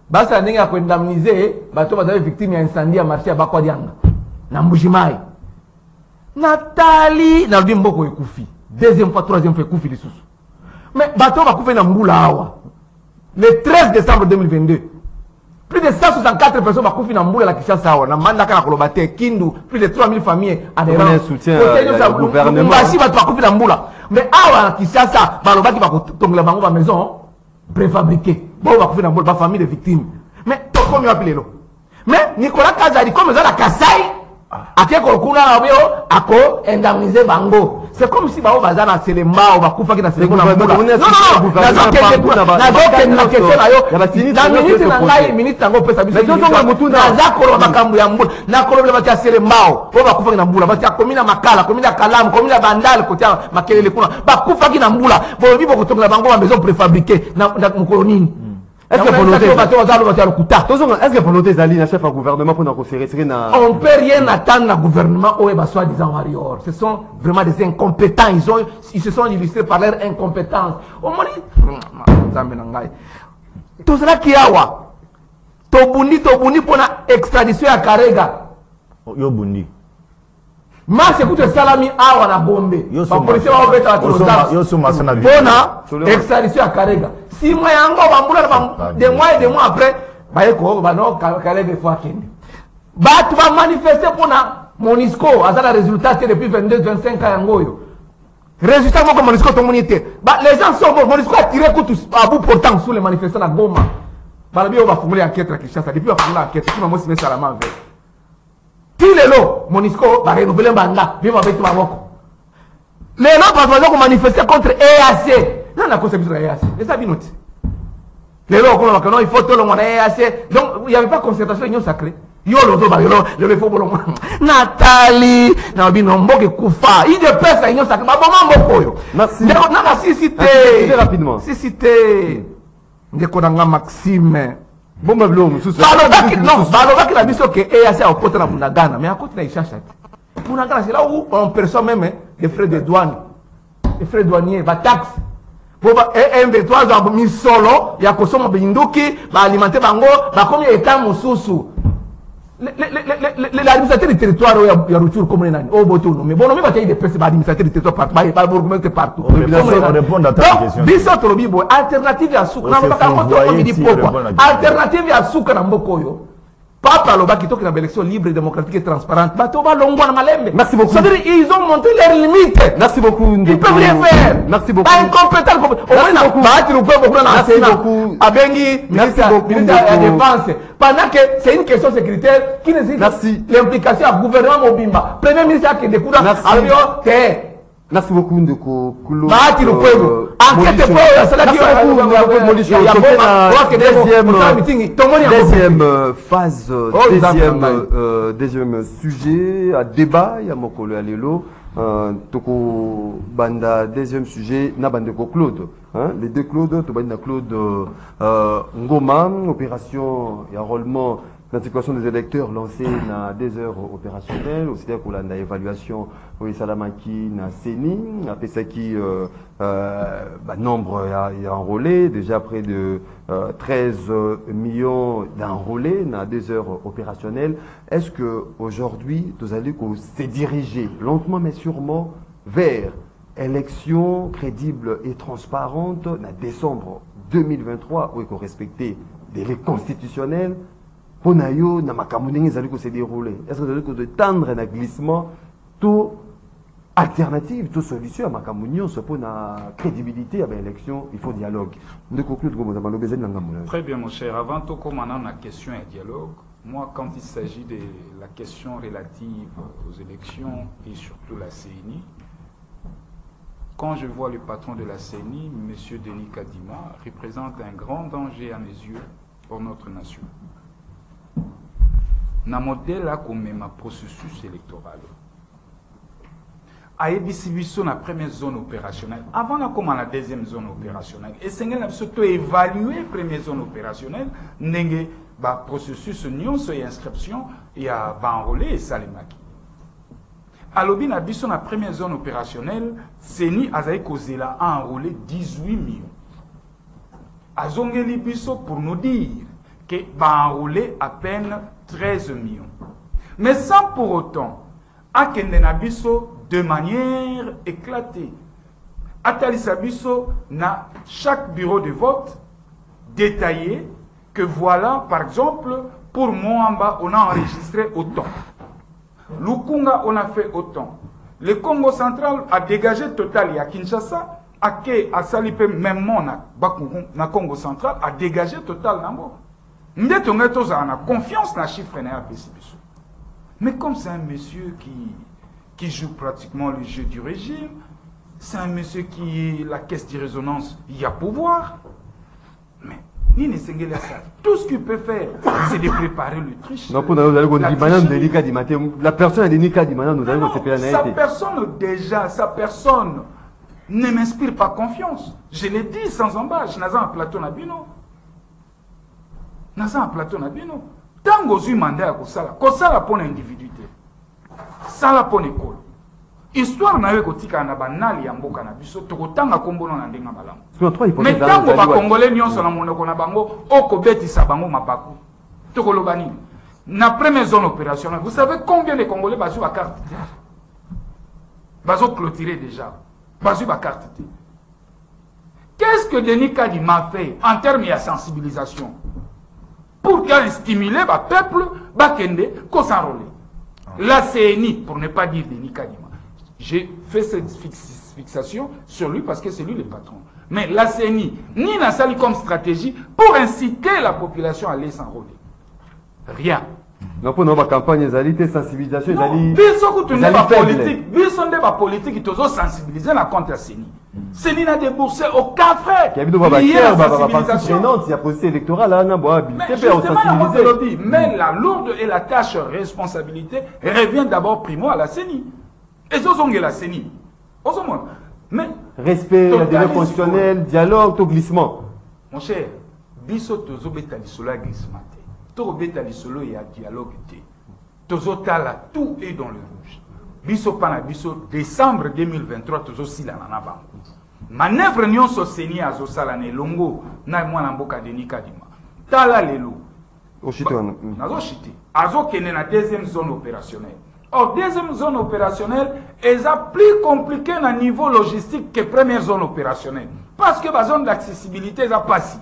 basa ndenge ya indemniser bato bazali victime ya incendie ya marché ya Bakwa Dianga. Na Mbujimai. Nathalie na lobi mboko ekufi. Deuxième fois, troisième fois, ekufi lisusu. Mais bato va couper na mbula awa. Le 13 décembre 2022. Plus de 164 personnes vont couper na mbula la Kinshasa awa. Na mandaka na kolobate Kindu, plus de 3000 familles adhérents. Soutien au gouvernement. Mbashi va couper na mbula. Mais awa na Kinshasa, balobaki va tongela bango ba maison préfabriquée. Bon va couper na mbula ba famille de victimes. Mais to comme appelé lo. Mais Nicolas Kazadi comme ça la Kasai Ake kolokuna na bio ako indemniser bango. C'est comme si bao bazana selemba ou bakufa ki na selemba na mbula. Non, na question na yo. Na minute na ngai minute tango pesa biso. Na zakolo makambu ya mbula. Na kolobela batia selemba o bakufa ki na mbula. Batia komina makala, komina kalamu, komina bandal kotia makelele kuna. Bakufa ki na mbula. Bo bibo kotonga bango ba maison préfabriquée na mukolonini. Est-ce que volonté Zali, na chef du gouvernement pour nous serrer na on peut rien attendre na gouvernement ou ba soi-disant warrior. Ce sont vraiment des incompétents, ils se sont illustrés par leur incompétence. Au moins nzambe na ngai. Tout cela qui awa. Tobundi pour na extradition ya Karega. Yo bundi. Mas écoute salami awa na bombe. Ba policier ba obeta ba yo suma sana bi. Bona extradition ya Karega. Si moi yango bambula des mois après bayeko bano Karega fois kende. Ba tu vas manifester pour na Monisco azala résultat depuis 22-25 ans yango yo. Résultat moko Monisco to monité. Ba les gens sont morts, Monisco a tiré coup à bout portant sur les manifestants na Goma. Ba bi o ba fumuler enquête à Kinshasa depuis ba fumuler enquête qui m'a mossi salama avec. Tilelo Monisco va renouveler banda bi ba betu maboko. Les gens vont manifester contre EAC. Non, la conception de l'EAC. Les amis notent. Les gens ont il faut tout le monde EAC. Donc, il n'y avait pas de concertation union sacrée. Yo le faut bon. Nathalie, Nabinombo Koufa. Il dépêche la union sacrée. Merci. Cité. Rapidement. Cité. Ndekonanga Maxime. Bon, non, Balobaki la mission que EAC a opposé à Munagana. Mais à côté, il cherche. Munagana, c'est là où on perçoit même des frais de douane. Les frais douaniers, les taxes. Pour M23 za mis solo ya kosoma binduki ba alimenter bango ba komi état mususu l'administrateur du territoire ya Rutshuru comme nani o boto no mais bon no me ba tayi de pese ba administrateur du territoire partout ba bourgmestre partout on répond à ta question biso to lobibo alternative ya suka na ba kango to mi di pourquoi alternative ya suka na mboko yo Papa Lobaki qui na élection libre, démocratique et transparente. Merci beaucoup. C'est-à-dire ils ont monté leurs limites. Merci beaucoup. Ils peuvent rien faire. Merci beaucoup. Pas incompétent. Merci beaucoup. Abengi, ministre de la Défense. Pendant que c'est une question sécuritaire qui nécessite l'implication du gouvernement Mobimba. Premier ministre qui découvre Merci beaucoup Ndeko Kulo. Deuxième phase, deuxième sujet à débat, il y a Mokolo Alelo. Toko Banda, deuxième sujet, na Bandeko Claude. Les deux Claude, Tobanda Claude Ngoma, opération et enrôlement. La situation des électeurs lancée dans 2 heures opérationnelles, aussi bien qu'on a une évaluation au Salamaki, na Seni, après ça qui nombre est enrôlé, déjà près de 13 millions d'enrôlés dans 2 heures opérationnelles. Est-ce que aujourd'hui, vous allez se diriger lentement mais sûrement vers élections crédibles et transparentes en décembre 2023 où il faut respecter des règles constitutionnelles? Ponayo na makamunenge zali ko se dérouler. Est-ce que vous allez tendre un glissement tout alternative, toute solution à makamunyo se pour na crédibilité à l'élection, il faut dialogue. Très bien mon cher, avant tout comme on a une question et dialogue, moi quand il s'agit de la question relative aux élections et surtout la CENI, quand je vois le patron de la CENI, M. Denis Kadima, représente un grand danger à mes yeux pour notre nation. Na modèle là comme ma processus électoral a ébissibiso na première zone opérationnelle avant na comme la deuxième zone opérationnelle et c'est là surtout évaluer première zone opérationnelle n'enge ba processus nyonso et inscription et a ba enrôler et salemaki alobi na biso na première zone opérationnelle Seni azai kozela a enrôlé 18 millions azongeli biso pour nous dire que ba enrôler à peine 13 millions. Mais sans pour autant, akende na biso de manière éclatée. Atalisa biso na chaque bureau de vote détaillé que voilà, par exemple, pour Moamba, on a enregistré autant. Lukunga, on a fait autant. Le Congo central a dégagé total et à Kinshasa, à Salipe, même na Congo central, a dégagé total. Nous avons confiance dans les chiffres. Mais comme c'est un monsieur qui joue pratiquement le jeu du régime, c'est un monsieur qui, la caisse de résonance, il y a pouvoir. Mais tout ce qu'il peut faire, c'est de préparer le triche. Non, pour nous, la personne a des nika du maintenant, nous allons se faire sa personne déjà, sa personne ne m'inspire pas confiance. Je l'ai dit sans embâche. Naza un plateau nabino. Naza un plateau nabino. Tant que vous mandat à Kosala pour l'individualité. Sala pour l'école. Histoire na yokotika na banali ya mboka na biso tokotanga kombono na ndenga malamu. Mais tant que ba congolais nyonso na monoko na bango okobetisa bango mabaku. Tokoloba nini? Na première zone opérationnelle, vous savez combien de Congolais bazu ba carte? Bazo clôturer déjà. Bazu ba carte. Qu'est-ce que Denis Kadima fait en termes de sensibilisation pour stimuler le peuple bakende ko s'enrôler? La CNI, pour ne pas dire Denis Kadima. J'ai fait cette fixation sur lui parce que c'est lui le patron. Mais la CNI, ni n'a sali comme stratégie pour inciter la population à aller s'enrôler. Rien. Non, pour nos campagnes, les sensibilisation, les politique, les politique, ils ont sensibilisé la contre la CNI. CNI n'a déboursé aucun frais. Il y a la sensibilisation. Il y a procès électoral, mais la lourde et la tâche responsabilité revient d'abord primo à la CNI. Et ce sont la CENI. Mais respect, la démarche constitutionnelle, dialogue, tout glissement. Mon cher, biso tozo betali solo à glissement. Tozo betali solo et à dialogue. Tozo tala, tout est dans le rouge. Biso pana biso décembre 2023 tozo sila na bango. Manœuvre nyon so CENI azo sala ne longo na mwana mboka Denis Kadima. Tala lelo. Nazo chité. Azo kene na deuxième zone opérationnelle. Or, deuxième zone opérationnelle est plus compliquée à niveau logistique que première zone opérationnelle. Parce que la zone d'accessibilité est passée.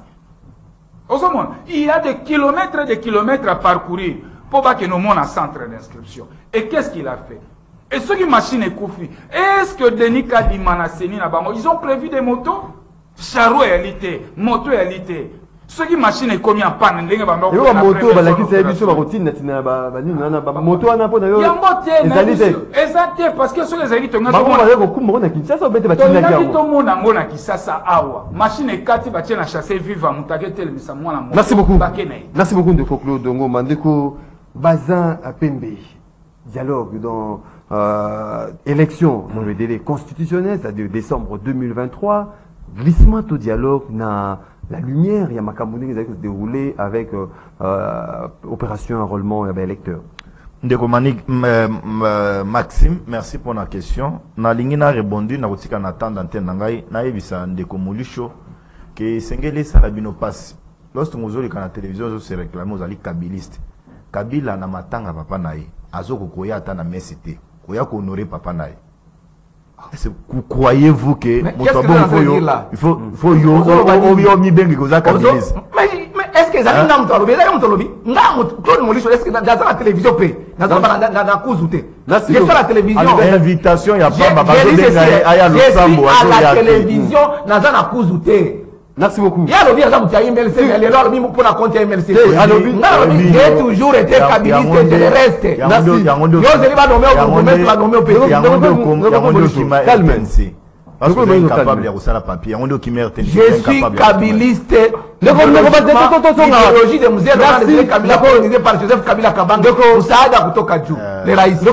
Il y a des kilomètres à parcourir pour que nous montions un centre d'inscription. Et qu'est-ce qu'il a fait? Et ceux qui machine est Koufi, est-ce que Denis Kadima na Seni na bango, ils ont prévu des motos? Charo réalité, moto réalité. Ceux qui machine est commis en panne, les moto, moto, parce que ceux les élites, merci beaucoup. Merci beaucoup de Claude Dongo Mandeko Bazin Pembe. Dialogue dans élection dans le délai constitutionnel, c'est-à-dire décembre 2023. Glissement au dialogue na la lumière, il y a Makambouni qui se déroulé avec opération enrôlement électeur. Maxime, merci pour la question. Na lingina répondu na kotika na tanda antenne ngai na yebisa ndeko Molisho que sengele sala bino passe. Lorsque nous avons la télévision se réclamer aux ali kabiliste. Kabila na matanga papa nae. Azoko koya ata na mesité. Koya ko honorer papa nae. Croyez-vous que il faut mi bengi koza kabiliste. Mais est-ce que ça n'a pas lobby? Claude Molisho, est-ce que dans la télévision paye? Dans la cousouté. J'ai fait la télévision. Invitation, il n'y a pas à la télévision, dans la cousouté. Merci beaucoup. Il y a le bien qui a MLC, mais les lois pour la compte MLC. J'ai toujours été kabiliste, je le reste. Merci. Je suis kabiliste. L'idéologie de Mzee Kabila colonisée par Joseph Kabila Kabanga. Msaada kutoka juu. Les raïs. Il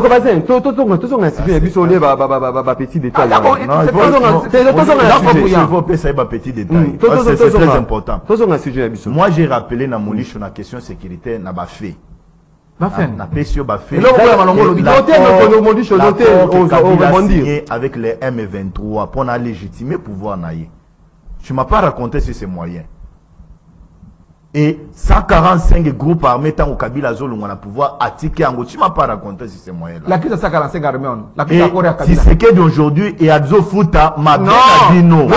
faut payer petit détail. C'est très important. Moi j'ai rappelé na Molisho na question sécuritaire na bafé. Avec les M23 pour légitimer le pouvoir naïe. Je ne m'as pas raconté sur ces moyens. Et 145 groupes armés tant au Kabila Zolo on a pouvoir attiquer en tu m'as pas raconté sur ces moyens là. La crise de 145 armés la crise si c'est que d'aujourd'hui et à Zofuta ma bien dit non.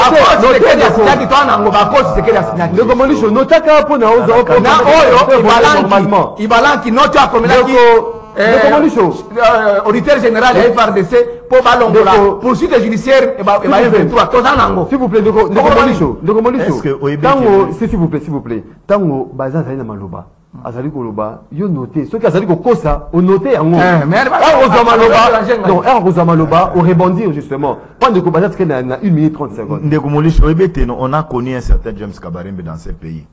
Auditeur général et FRDC pour poursuite judiciaire et 23 s'il vous plaît s'il vous plaît tango Bazin Zaina Maloba azali koloba yo noté ceux qui azali kokosa au noté yango mais non Rosamaloba au rebondir justement pas de combattre que na 1 minute 30 secondes ndeko molisho ebeteno on a connu un certain James Kabarembe dans ce pays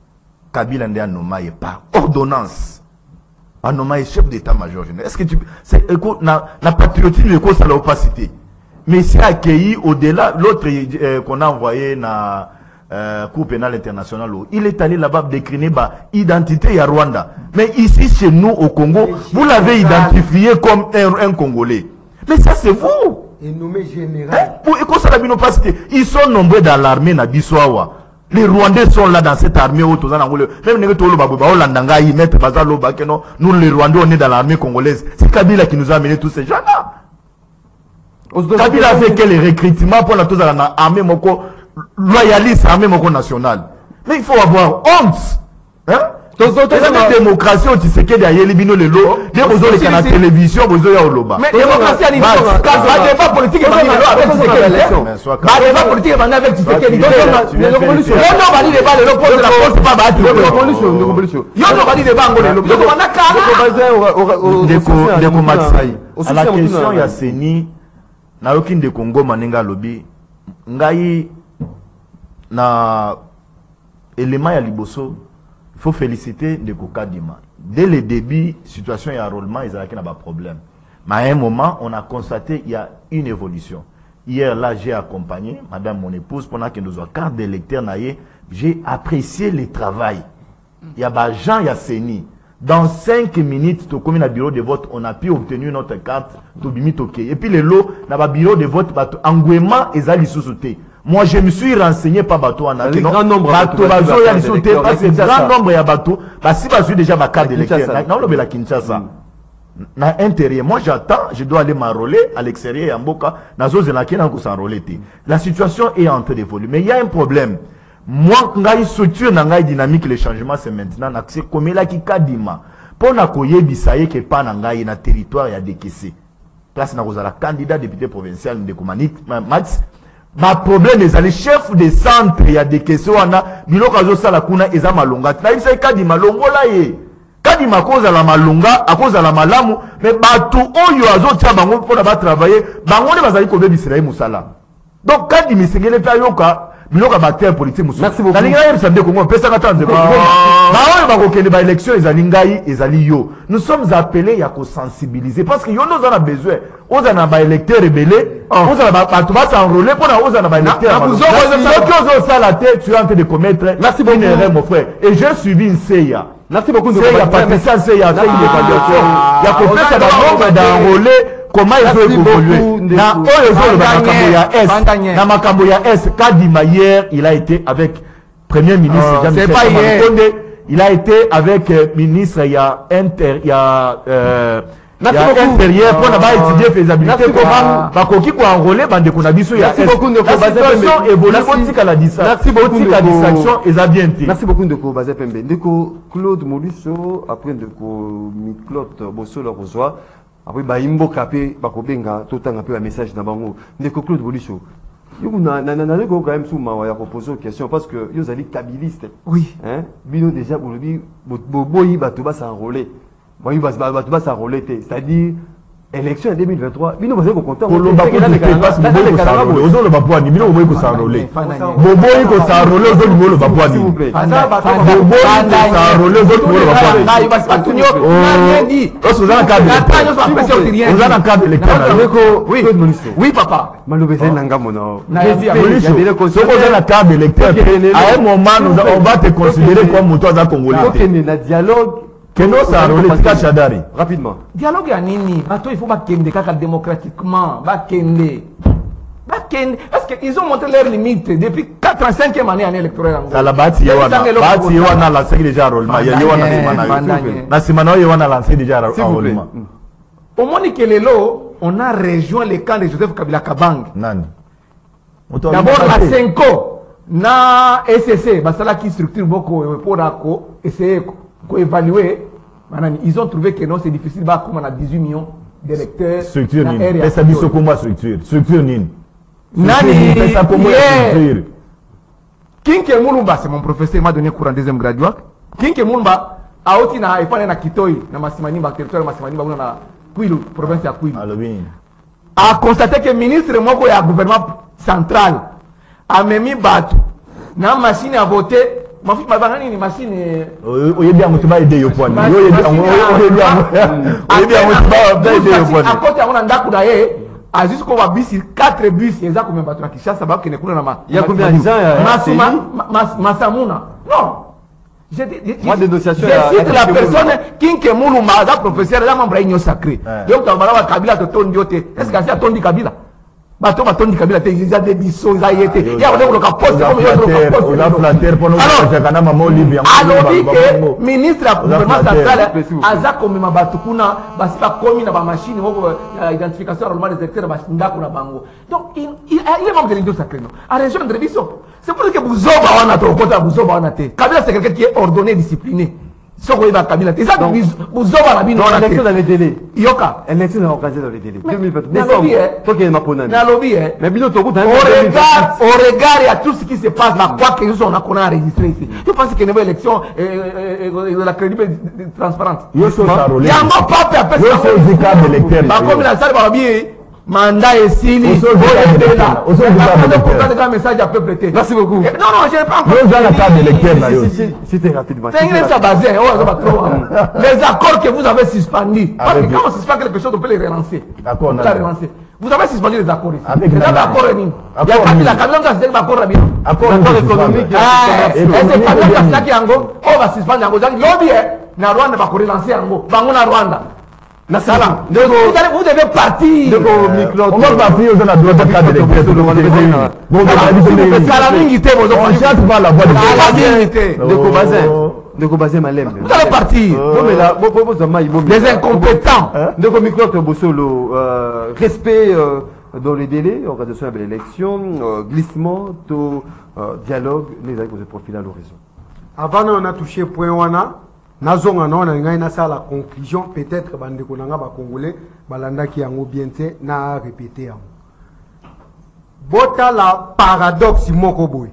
Kabila ndia nommé par ordonnance a nommé chef d'état-major général. Est-ce que tu c'est na patriotisme ko ça l'opacité mais c'est accueilli au-delà l'autre qu'on a envoyé na Cour pénale internationale, il est allé là-bas décliner identité à Rwanda. Mais ici, chez nous, au Congo, vous l'avez identifié comme un Congolais. Mais ça, c'est vous. Et nommé général. Ils sont nombreux dans l'armée Nabiswawa. Les Rwandais sont là dans cette armée. Même nous, les Rwandais, on est dans l'armée congolaise. C'est Kabila qui nous a amené tous ces gens-là. Kabila a fait quel recrutement pour l'armée loyaliste armée nationale. Mais il faut avoir honte. Hein? La démocratie, tu sais qu'il y a les bino les lots, dès que vous avez la télévision, vous avez au loba. Mais démocratie, il y a des débats politiques avec politique avec Tshisekedi. Il y a la question, il y a Seni, na aucune de Congo, Manenga Lobby, Ngai. Na élément ya liboso il faut féliciter de Kokadima dès le début situation et enrôlement ils avaient un problème mais à un moment on a constaté il y a une évolution. Hier là j'ai accompagné madame mon épouse pendant que nous avons carte d'électeur naïe j'ai apprécié le travail il y a des gens il y a Seni dans 5 minutes au commun bureau de vote on a pu obtenir notre carte et puis le lot dans le bureau de vote engouement et ali sous-sauté. Moi, je me suis renseigné par bateau en Afrique. Grand nombre grand nombre de bateaux. Si je suis déjà ma carte d'électeur, la Kinshasa. Na intérieur, moi j'attends, je dois aller m'enrôler à l'extérieur, en Boka, la situation est en train d'évoluer. Mais il y a un problème. Moi, ngai structure ngai dynamique, le changement c'est maintenant. C'est comme là qui kadima. Pour na koye bisaye que pas ngai na territoire ya décaissé. Place na la candidat député provincial de Koumanit, Max. Ma problème est les chefs des centres il y a des questions on a biloko azosala kuna eza malonga na isa kadi malongola ye kadi makoza la malonga akoza la malamu mais batu oyo azotia bango pona ba travailler bango ne bazali ko bebisira musala donc kadi misengele pa yoka biloko ba terre politique musu merci beaucoup nalinga yeba samedi Congo pesa katanze ba oyo bakokende ba élection ezali ngai ezali yo nous sommes appelés à ko sensibiliser parce que yo nous en a besoin on a ba électeur rebelle on a ba s'enrôler pour on a ba électeur tu es en train de commettre une erreur mon frère et j'ai suivi une CIA. Merci beaucoup de Patricia CIA fait une évaluation il y a peut ça nombre d'enrôler comment il faut évoluer na na makambo ya S Kadima hier il a été avec premier ministre c'est pas hier il a été avec ministre il y a intérieur pour étudier faisabilité comment bakoki ko enrôler bande ko na biso ya merci beaucoup de situation évolue politique la merci beaucoup de distraction et ça bien été merci beaucoup de ko baza pembe ndeko Claude Moliso après de ko Claude Bosso le reçoit après baimbo kapé bakobenga totanga pe un message na bango ndeko Claude Moliso yo na ko quand même souma ya poser une question parce que yo zali kabiliste oui hein bino déjà bolobi boyi bato ba s'enrôler c'est-à-dire élection en 2023 bino bazali ko content le babouani bino boyi ko s'enrôler boboyi ko s'enrôler zo le babouani s'il vous plaît oui papa malobeza nanga mono à un moment on va te considérer comme toi za congolais na dialogue Keno s'enrôler Chadari rapidement dialogue ya nini bato il faut bakende kaka démocratiquement bakende parce qu'ils ont montré leurs limites depuis 85e année électorale. À la bâti Yewana lancé déjà enrôlement. Na Simana Yewana lancé déjà enrôlement. Au Moni Kelelo, on a rejoint les camps de Joseph Kabila Kabang. Nani. D'abord à Senko, na SSC, basala qui structure beaucoup pour essayer d'évaluer. Ils ont trouvé que non, c'est difficile, comme on a 18 millions d'électeurs. Structure Nini. Et ça dit ce combat structure. Structure Nini. Nani, Kinke Moulumba, c'est mon professeur, il m'a donné cours en deuxième graduat. Kinke Moulumba, aoti na epane na Kitoi na Masimanimba territoire Masimanimba na Kwilu province ya Kwilu a constaté que ministre moko ya gouvernement central a memi batu na machine à voter mafuta mabanga nini machine oyebi amutu ba ide yo pwani oyebi amutu ba ide yo pwani akoti angona ndaku na ye a jusqu'au bisi 4 bus eza comme batu na Kinshasa ba kene kuna na ma il y a combien de gens Masamuna non je cite la personne Kinke Muluma za professeur za membre union sacrée donc tabala Kabila to tondi yote est-ce que c'est tondi Kabila bato batondi Kabila te ils a des biso za yete ya on ka poste comme yo la flatter pour nous kana mama Olivia alobi ke ministre ya gouvernement central aza comme mabatu kuna basi ba komi na ba machine moko identification normalement des électeurs ba ndako na bango donc il est membre de l'union sacrée non à région de biso c'est pour que Buzoba wana to kota Buzoba wana te Kabila c'est quelqu'un qui est ordonné discipliné soko iba Kabila te ça Buzoba na bino wana élection dans les délais yoka élection organisée dans les délais 2020 décembre toi qui es maponani na lobby mais bino to kuta au regard à tout ce qui se passe là quoi que nous on a enregistré ici je pense que une élection de la crédible transparente yo so sarolé ya ma papa après yo so zika de l'électeur ba comme la salle ba bien mandat et sili un message à peu près. Merci beaucoup. Non, je n'ai pas encore. C'était rapidement. Les accords que vous avez suspendus. Parce que quand on suspend quelque chose, on peut les relancer. D'accord. Vous avez suspendu les accords ici. Avec les accords réunis. Il y a Kabila qui a accord bien. Accord économique. Et c'est Kabila qui a on va suspendre Ango. Lobby, na Rwanda va relancer Ango. Bango na Rwanda. Vous devez partir. On va partir aux droit de cadre de vous allez partir. Les incompétents. Respect dans les délais, organisation de l'élection, glissement, dialogue, les amis vous profilent à l'horizon. Avant, on a touché point wana. Nazonga na on a na la conclusion peut-être bande ko nanga ba congolais balanda ki yango bien te na répéter yango. Bota la paradoxe moko boy.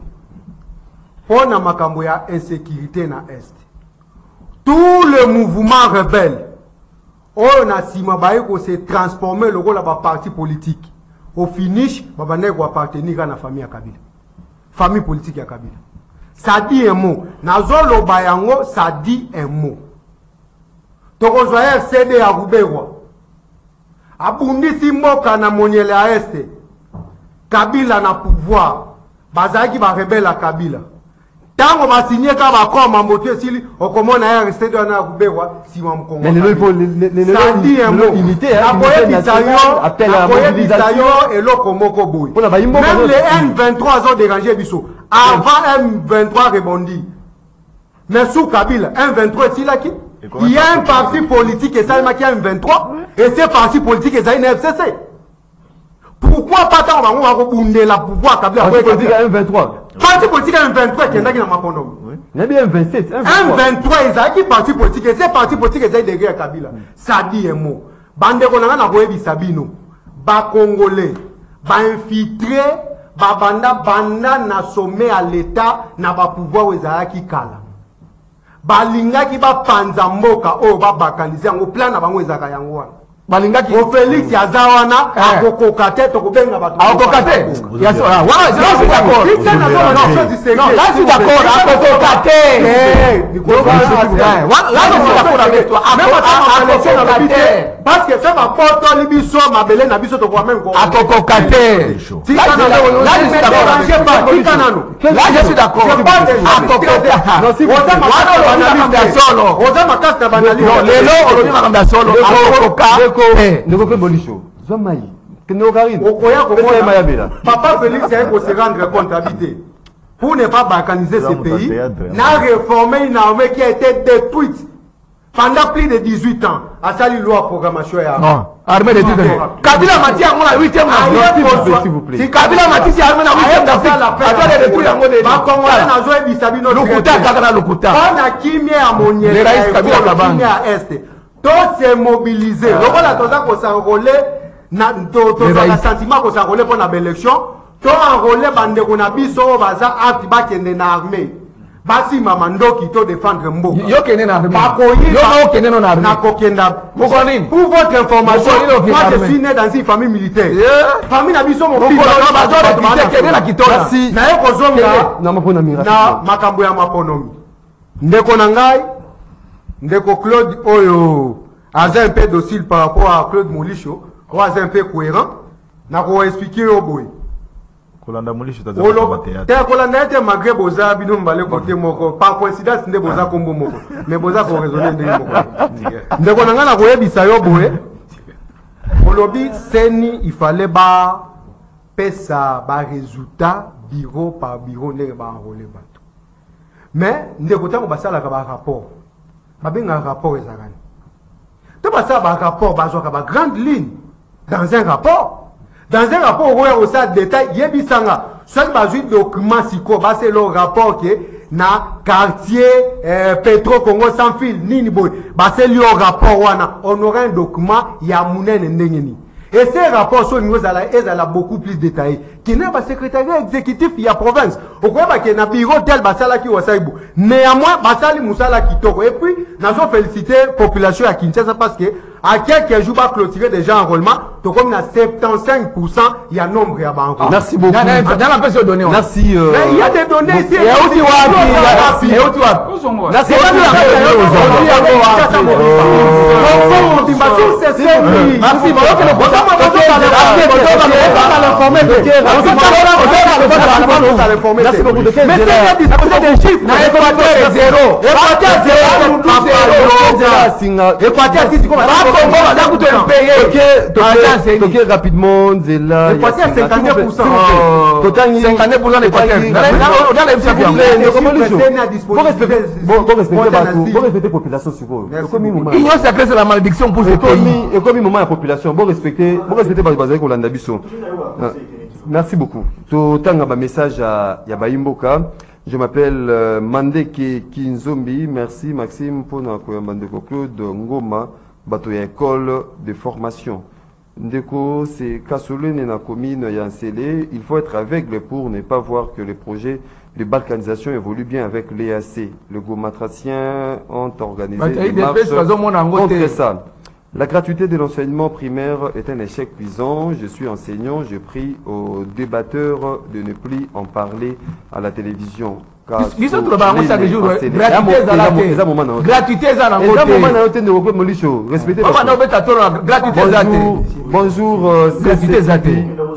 Pona makambo ya insécurité na est. Tout le mouvement rebelle on a sima baye ko se transformer le rôle ba parti politique. Au finish babane ko appartenir à la famille ya Kabila. Famille politique ya Kabila. Ça dit un mot. Nazolo bayango, ça dit un mot. Tokozoya CD à Rubewa. Abundi Simboka na moniele à este. Kabila na pouvoir. Bazaki ba rebelle à Kabila. Tango ba signé ka ba koma moto sili okomona ya CD na Rubewa si wa mkongo. Mais ça dit un mot. Akoye bisayo, akoye bisayo et lokomoko boy. Même les M23 ont dérangé biso. Avant M23 rebondit. Mais sous Kabila, M23 est là qui? Il y a un parti politique et ça qui a M23 et ces partis politiques et ça une FCC. Pourquoi pas tant on va rebondir la pouvoir Kabila? Parti politique à M23. Parti politique à M23 qui est là qui n'a pas connu. Il y a bien M27. M23 et ça qui parti politique et ces partis politiques et ça derrière Kabila. Ça dit un mot. Bande konanga na boyebi Sabino. Ba Congolais. Ba infiltré. Babanda banda na sommet à l'état na ba pouvoir ezalaki kala balinga ki ba panza mboka o ba bakaniser ngo plan na bango ezaka yango wana balinga ki o Félix azawana akokoka te to kobenga bato akokoka te ya so wa je suis d'accord non là je suis d'accord akokoka te là je suis d'accord avec toi akokoka te parce que ça va porter libiso mabele na biso to kwa même ko akokoka te là je suis d'accord là je suis d'accord Papa Félix a pour se rendre compte habité pour ne pas balkaniser ce pays, n'a réformé une armée qui a été détruite pendant plus de 18 ans. À ça, il loi programmation. Non, armée de 18 ans. Kabila Mati a la 8e nation. S'il vous plaît. Si Kabila Mati c'est armée la 8e nation, elle doit détruire l'armée de 18 ans. Lokuta, Kakana Lokuta. On a qui mis à Monier, qui mis à Est. Tous se mobiliser. Donc, on a tout ça qu'on s'enrôler, le sentiment qu'on s'enrôler pour l'élection. Tout enrôler, bande qu'on a biso, baza, acte, bakende na armée. basi mamandoki to défendre mboka Yo kene na armée. bakoyi Yo kene na armée. na kokenda Mokonini. pour votre information Mokonini moi je armée. suis né dans une famille militaire Yeah. famille na biso mo Mokonini bazora kene na kitona. Merci. na ye kozonga Na mapona miracle. na makambo ya maponomi ndeko na ngai ndeko Claude oyo aza un peu docile par rapport à Claude Molisho oyo aza un peu cohérent na koexpliquer yo boye kolanda mulisho te théâtre kolanda ete malgré boza bino mbale kote moko par coïncidence nde boza kombo moko mais boza koraisonne ndenge moko ndeko na ngai na koyebisa yo boye olobi seni il fallait bapesa barésultat bureau par bureau ndenge baenrole bato mais ndeko ntango basalaka barapport babengaka rapport ezalani to basala barapport bazwaka bagrande ligne dans un rapport okoya kosala détail yebisanga soki bazwi document sikoyo baselo rapport ke na quartier Petro Congo sans fil nini boye baseli yo rapport wana on aura un document ya munene ndenge nini et ces rapports so ningo ezala beaucoup plus détaillé kena basekrétariat exécutif ya province okoyeba ke na bureau tel basalaki wasaibu néanmoins basali musala kitoko et puis nazo féliciter population ya Kinshasa parce que à quelques jours ba clôturer déjà enrôlement to comme na 75% il y a nombre ya banco. Merci beaucoup. Dans la personne donnée. Merci. Mais il y a des données ici. Et où tu vas? Et où tu vas? Merci. Merci beaucoup. Mais c'est des chiffres. Toqué rapidement, Zela. Équateur, 52%. 52% d'Équateur. Bon respecter la population sur vous. L'union sacrée, c'est la malédiction pour ce pays. Et comme moment la population, bon respecter Bazali Kolanda Biso. Merci beaucoup. Totanga ba message à Yabaimboka. Je m'appelle Mandeke Kinzombi. Merci Maxime pour notre Mandeko Claude Ngoma, bateau école de formation. Ndeko, c'est Kassolène et la commune Yansele. Il faut être aveugle pour ne pas voir que les projets de balkanisation évoluent bien avec l'EAC. Le Gomatracien ont organisé des marches contre ça. La gratuité de l'enseignement primaire est un échec cuisant. Je suis enseignant. Je prie aux débatteurs de ne plus en parler à la télévision. Gratuité bonjour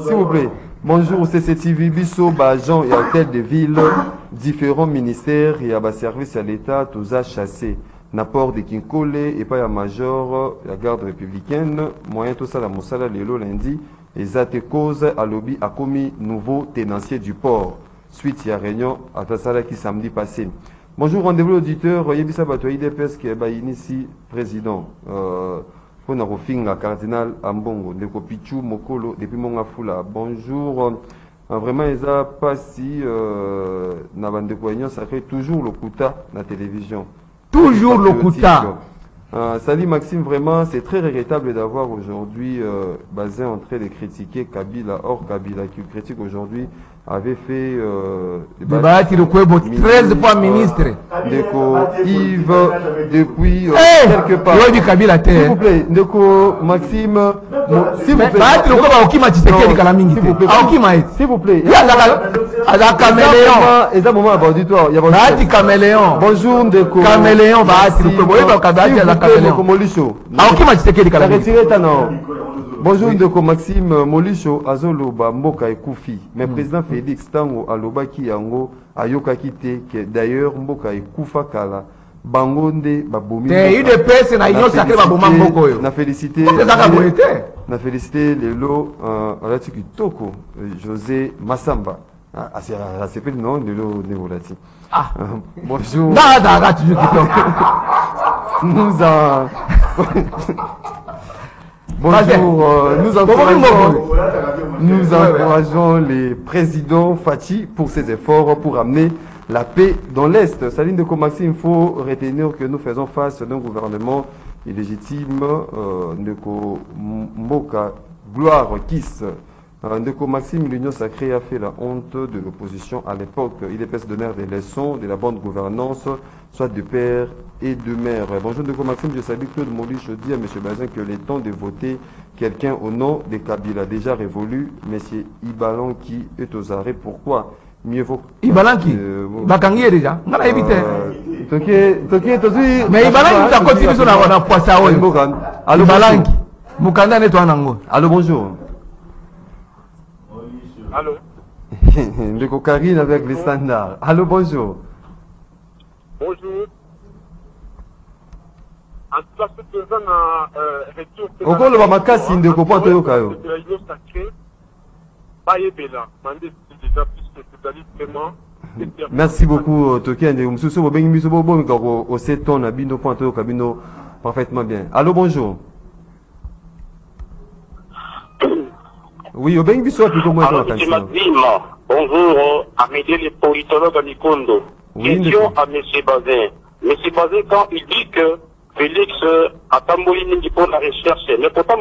s'il vous plaît. Bonjour CCTV Bisso Bajan et hôtel de ville différents ministères et à service à l'État tous a chassé n'apport de Kinkole et pas à major la garde républicaine moyen tout ça la Moussala Lelo lundi et zate cause à lobby a commis nouveau tenancier du port suite à réunion à Tassala qui samedi passé. Bonjour rendez-vous auditeur Yebisa Batoyi DPS qui est ici président pour Narofinga cardinal Ambongo Ndeko Pichu Mokolo depuis Mongafula. Bonjour vraiment ils a pas si na bande de ça fait toujours le Kuta la télévision. Toujours le Kuta. Salut Maxime, vraiment c'est très regrettable d'avoir aujourd'hui basé en train de critiquer Kabila, or Kabila qui critique aujourd'hui avait fait débat 13 fois ministre Ndeko Yves depuis quelque part. S'il vous plaît, Ndeko Maxime, s'il vous plaît. S'il vous plaît. Bonjour Ndeko. Caméléon bonjour Ndeko Maxime Molisho Azoloba Mboka Ekoufi. Mais président Félix Tango Alobaki Yango Ayoka Kite que d'ailleurs Mboka Ekoufa Kala Bangonde Babomi. Na félicité. Na félicité Lelo Alatiki Toko José Massamba. C'est pas le nom de Lelo Nevolati. Bonjour. Bonjour, nous encourageons les présidents Fachi pour ses efforts pour amener la paix dans l'Est. Saline de Maxime, il faut retenir que nous faisons face à un gouvernement illégitime, Ndeko Mboka, gloire Kiss, Ndeko Maxime, l'Union sacrée a fait la honte de l'opposition à l'époque. Il est presse de donner des leçons de la bonne gouvernance, soit de père et de mère. Bonjour Ndeko Maxime, je salue Claude Moli, je dis à M. Bazin que le temps de voter quelqu'un au nom de Kabila déjà révolu, mais c'est Ibalan qui est aux arrêts. Pourquoi? Mieux vaut. Ibalan qui Bakangi est déjà. On a évité. Mais Ibalan qui a continué sur la poisson. Allô, Ibalan qui Mukanda n'est pas en Allô, bonjour. Allô. Ndeko Karine avec les standards. Allô, bonjour. Bonjour. En tout cas, ce que vous avez Okolo ba makasi ndeko po to yokayo. Merci beaucoup Toki ande mususu bo bengi biso bo bo ko o seton na bino po to kabino parfaitement bien. Allô, bonjour. Oui, au bengi biso apiko moi dans la question. Bonjour, amis les politologues à Nikondo. Question à M. Bazin. M. Bazin, quand il dit que Félix a tambourine pour la recherche, mais pourtant,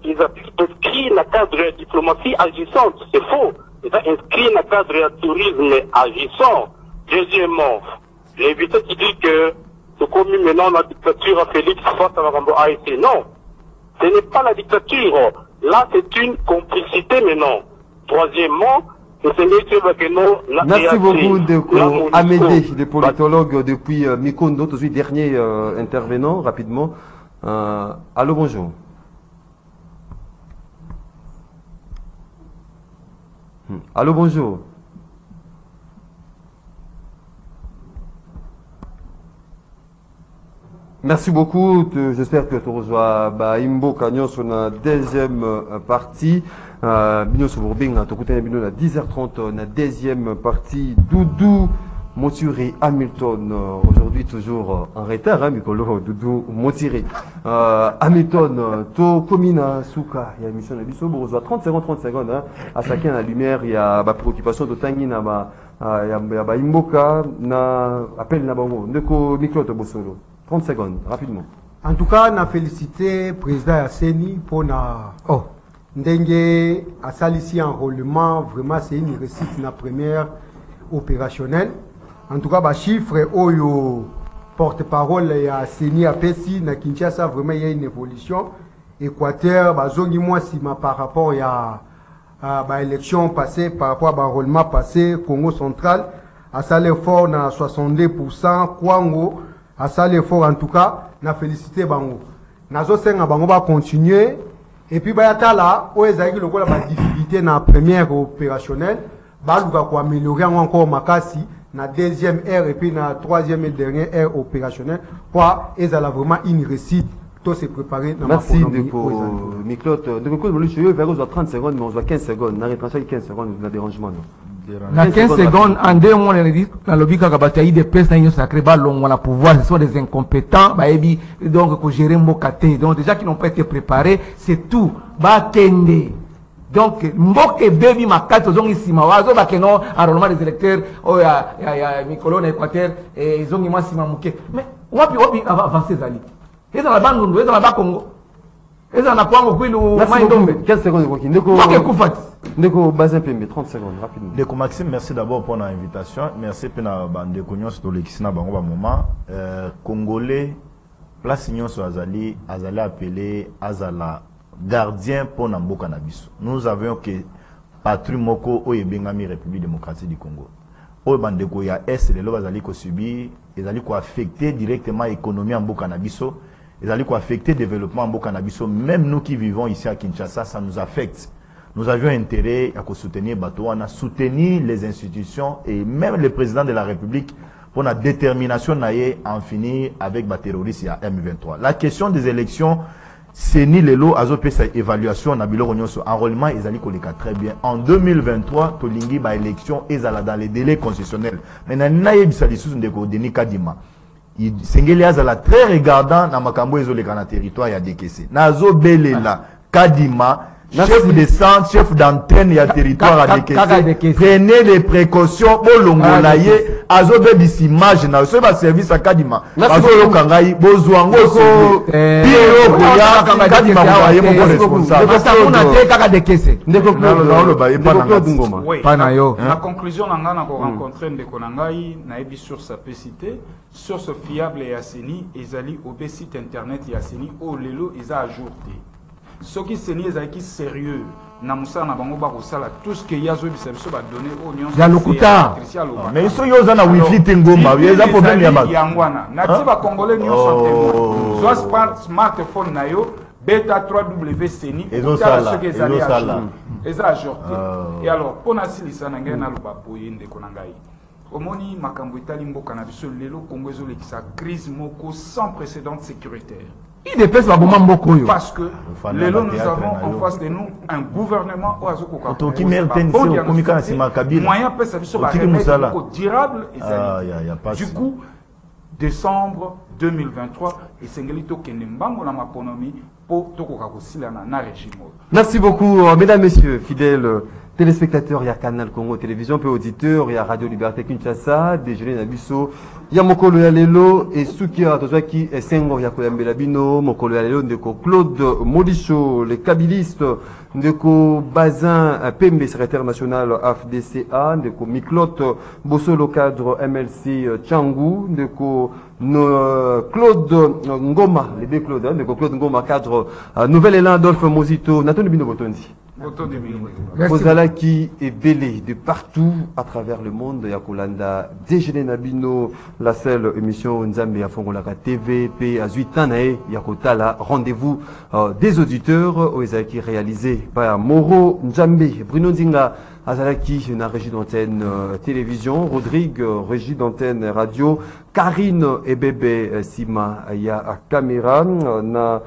ils ont inscrit la cadre de diplomatie agissante. C'est faux. Ils ont inscrit la cadre de tourisme agissant. Deuxièmement, l'invité qui dit que c'est comme maintenant la dictature à Félix face à Rambo AEC. Non, ce n'est pas la dictature. Là, c'est une complicité maintenant. Troisièmement, merci beaucoup de Amédée, des politologues depuis Mikondo, tout de suite dernier intervenant rapidement. Allô, bonjour. Allô, bonjour. Merci beaucoup. J'espère que tu rejoins Imbo Canyon sur la deuxième partie. Bino Sobourbenga, tu écoutes la 10h30, la deuxième partie. Doudou Moturé Hamilton, aujourd'hui toujours en retard, hein, Mikolo, Doudou Moturé. Hamilton, to Komina Souka, il y a une mission de Bisso, on reçoit 30 secondes, hein, à chacun la lumière, il y a la préoccupation de Tanguy, il y a Imboka, na appel na bango, Ndeko Miklo Bosolo. 30 secondes, rapidement. En tout cas, on a félicité le président Yasseni pour na ndenge a salisi enrôlement. Vraiment, c'est une réussite la première opérationnelle. En tout cas, les chiffres au porte-parole Yasseni a Pessi na Kinshasa, vraiment il y a une évolution. Équateur, bazongi moi si par rapport à l'élection passée, par rapport à l'enrôlement passé, Congo central, a salé fort na 62%, Kwango à ça l'effort en tout cas, na félicité bango. Nazo senga bango va continuer et puis bayata là, où ezaki lokola ba difficulté na première opérationnelle, ba luka ko améliorer encore makasi na deuxième ère et puis na troisième et dernière ère opérationnelle pour ezala vraiment une réussite. Tout se préparer na. Merci de Miklot. De Miklot, je vais vers 30 secondes mais on voit 15 secondes, na retranché 15 secondes de dérangement. Dans 15 secondes, en 2 mois, on a dit, dans le but qu'il y a des personnes qui ont sacré, on a pouvoir, ce sont des incompétents, donc, que gérer Mbokaté. Donc, déjà qui n'ont pas été préparés, c'est tout. Bakende. Donc, Mboke baby ma carte, ils ont ici, ma oiseau, bakeno, enrôlement des électeurs, oh, il y a Mikolo, Équateur, et ils ont mis Massima Mouké. Mais, wapi, avancer, Zali. Ils sont là-bas, ils sont là-bas, Congo. Ils sont là-bas, Congo, 15 secondes, Ndeko Bazin Pembe, 30 secondes, rapidement. Ndeko Maxime, merci d'abord pour l'invitation. Merci pour Ndeko Nyon sur l'excellent moment. Congolais, place Nyon sur Azali appelé Azala gardien pour Nambo Cannabis. Nous avions que Patru Moko Oyebengami République démocratique du Congo. Oyebandeko ya Est, les lois Azali ko subi, ils allaient affecter directement l'économie en Cannabis. Ils allaient affecter le développement en Cannabis. Même nous qui vivons ici à Kinshasa, ça nous affecte. Nous avions intérêt à soutenir Batouana, soutenir les institutions et même le président de la République pour la détermination à en finir avec les terroristes et M23. La question des élections, c'est ni les lots, azopé sa évaluation, enrôlement, ils allaient très bien. En 2023, Tolingi, ba élection, ils allaient dans les délais constitutionnels. Maintenant, naïb salisous de Denis Kadima. Sengeli azala très regardant dans Makambo et le territoire, il y a des caissés. Nazo Belela, Kadima, chef de centre, chef d'antenne, il y a territoire à décaisser. Prenez les précautions. Bolongolaye, azobe dis image na so ba service à Kadima. Azoyo kangai bozwango so. Piro ya Kadima voyez mon responsable. Ça on a été kaka décaisser. Ndeko le baye pas Ngoma. Pana yo. La conclusion nanga na ko rencontrer ndeko nangai na ebi sur sa cité, sur ce fiable et Yasseni, ezali au site internet Yasseni au lelo isa ajouté. Ce qui c'est ni ezali sérieux. Namusa na bango ba kosala tout ce que yazo biso ba donner au nyonso ya lokuta mais ils sont yoza na wifi tengoma yeza problème ya ba yangwana na tiba congolais nyonso témoin soit smartphone na yo beta 3W Seni ezosala ajouté et alors pour nasilisa na ngai na loba boye ndeko na ngai omoni makambo etali mboka na biso lelo Congo ezolekisa crise moko sans précédent sécuritaire. Parce que lelo nous avons en face de nous un gouvernement moyen durable et du coup décembre 2023 et Sengelito Kenembango na maponomi pour tokoka kosila na régime. Merci beaucoup mesdames messieurs fidèles téléspectateurs, il y a Canal Congo Télévision, puis auditeurs, il y a Radio Liberté Kinshasa, déjeuner Nabiso, il y a Mokolo Yalelo et Soukia Tozaki et Sengo Yakoyambela Bino, Mokolo Yalelo, Ndeko Claude Modicho, les kabylistes, Ndeko Bazin, Pembe, secrétaire national AFDCA, Ndeko Miklot, Bosso, le cadre MLC Tchangou, Ndeko Claude Ngoma, les deux Claude, Ndeko Claude Ngoma, cadre Nouvel Élan, Adolphe Mozito, Nathan Bino Botondi. Kozalaki est belé de partout à travers le monde. Yakolanda déjeuner Nabino, la seule émission Nzambe à Fongolaka TV, P à 8 ans, Yakotala, rendez-vous des auditeurs, Oezaki réalisé par Moro Nzambe, Bruno Zinga, Azalaki, une régie d'antenne télévision, Rodrigue, régie d'antenne radio, Karine et bébé Sima, ya caméra, na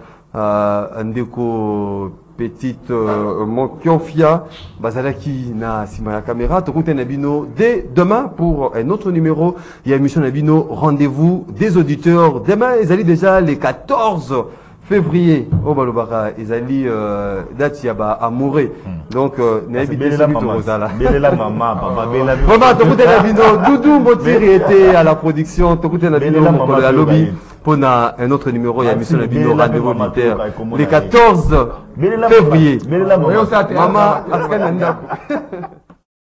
Ndeko petite Mokiofia, Bazalaki na Simaya Caméra, Tokute Nabino, dès demain pour un autre numéro, il y a émission Nabino, rendez-vous des auditeurs. Demain, ils allaient déjà les 14 février, au Balobara, ils allaient date yaba amouré. Donc, Bélela maman, papa, Bélela. Vraiment, Tokute Nabino, Doudou Motiri était à la production, Tokute Nabino, à lobby. Pour un autre numéro, il y a émission Nabino, rendez-vous militaire, les 14 février. Maman, Maman,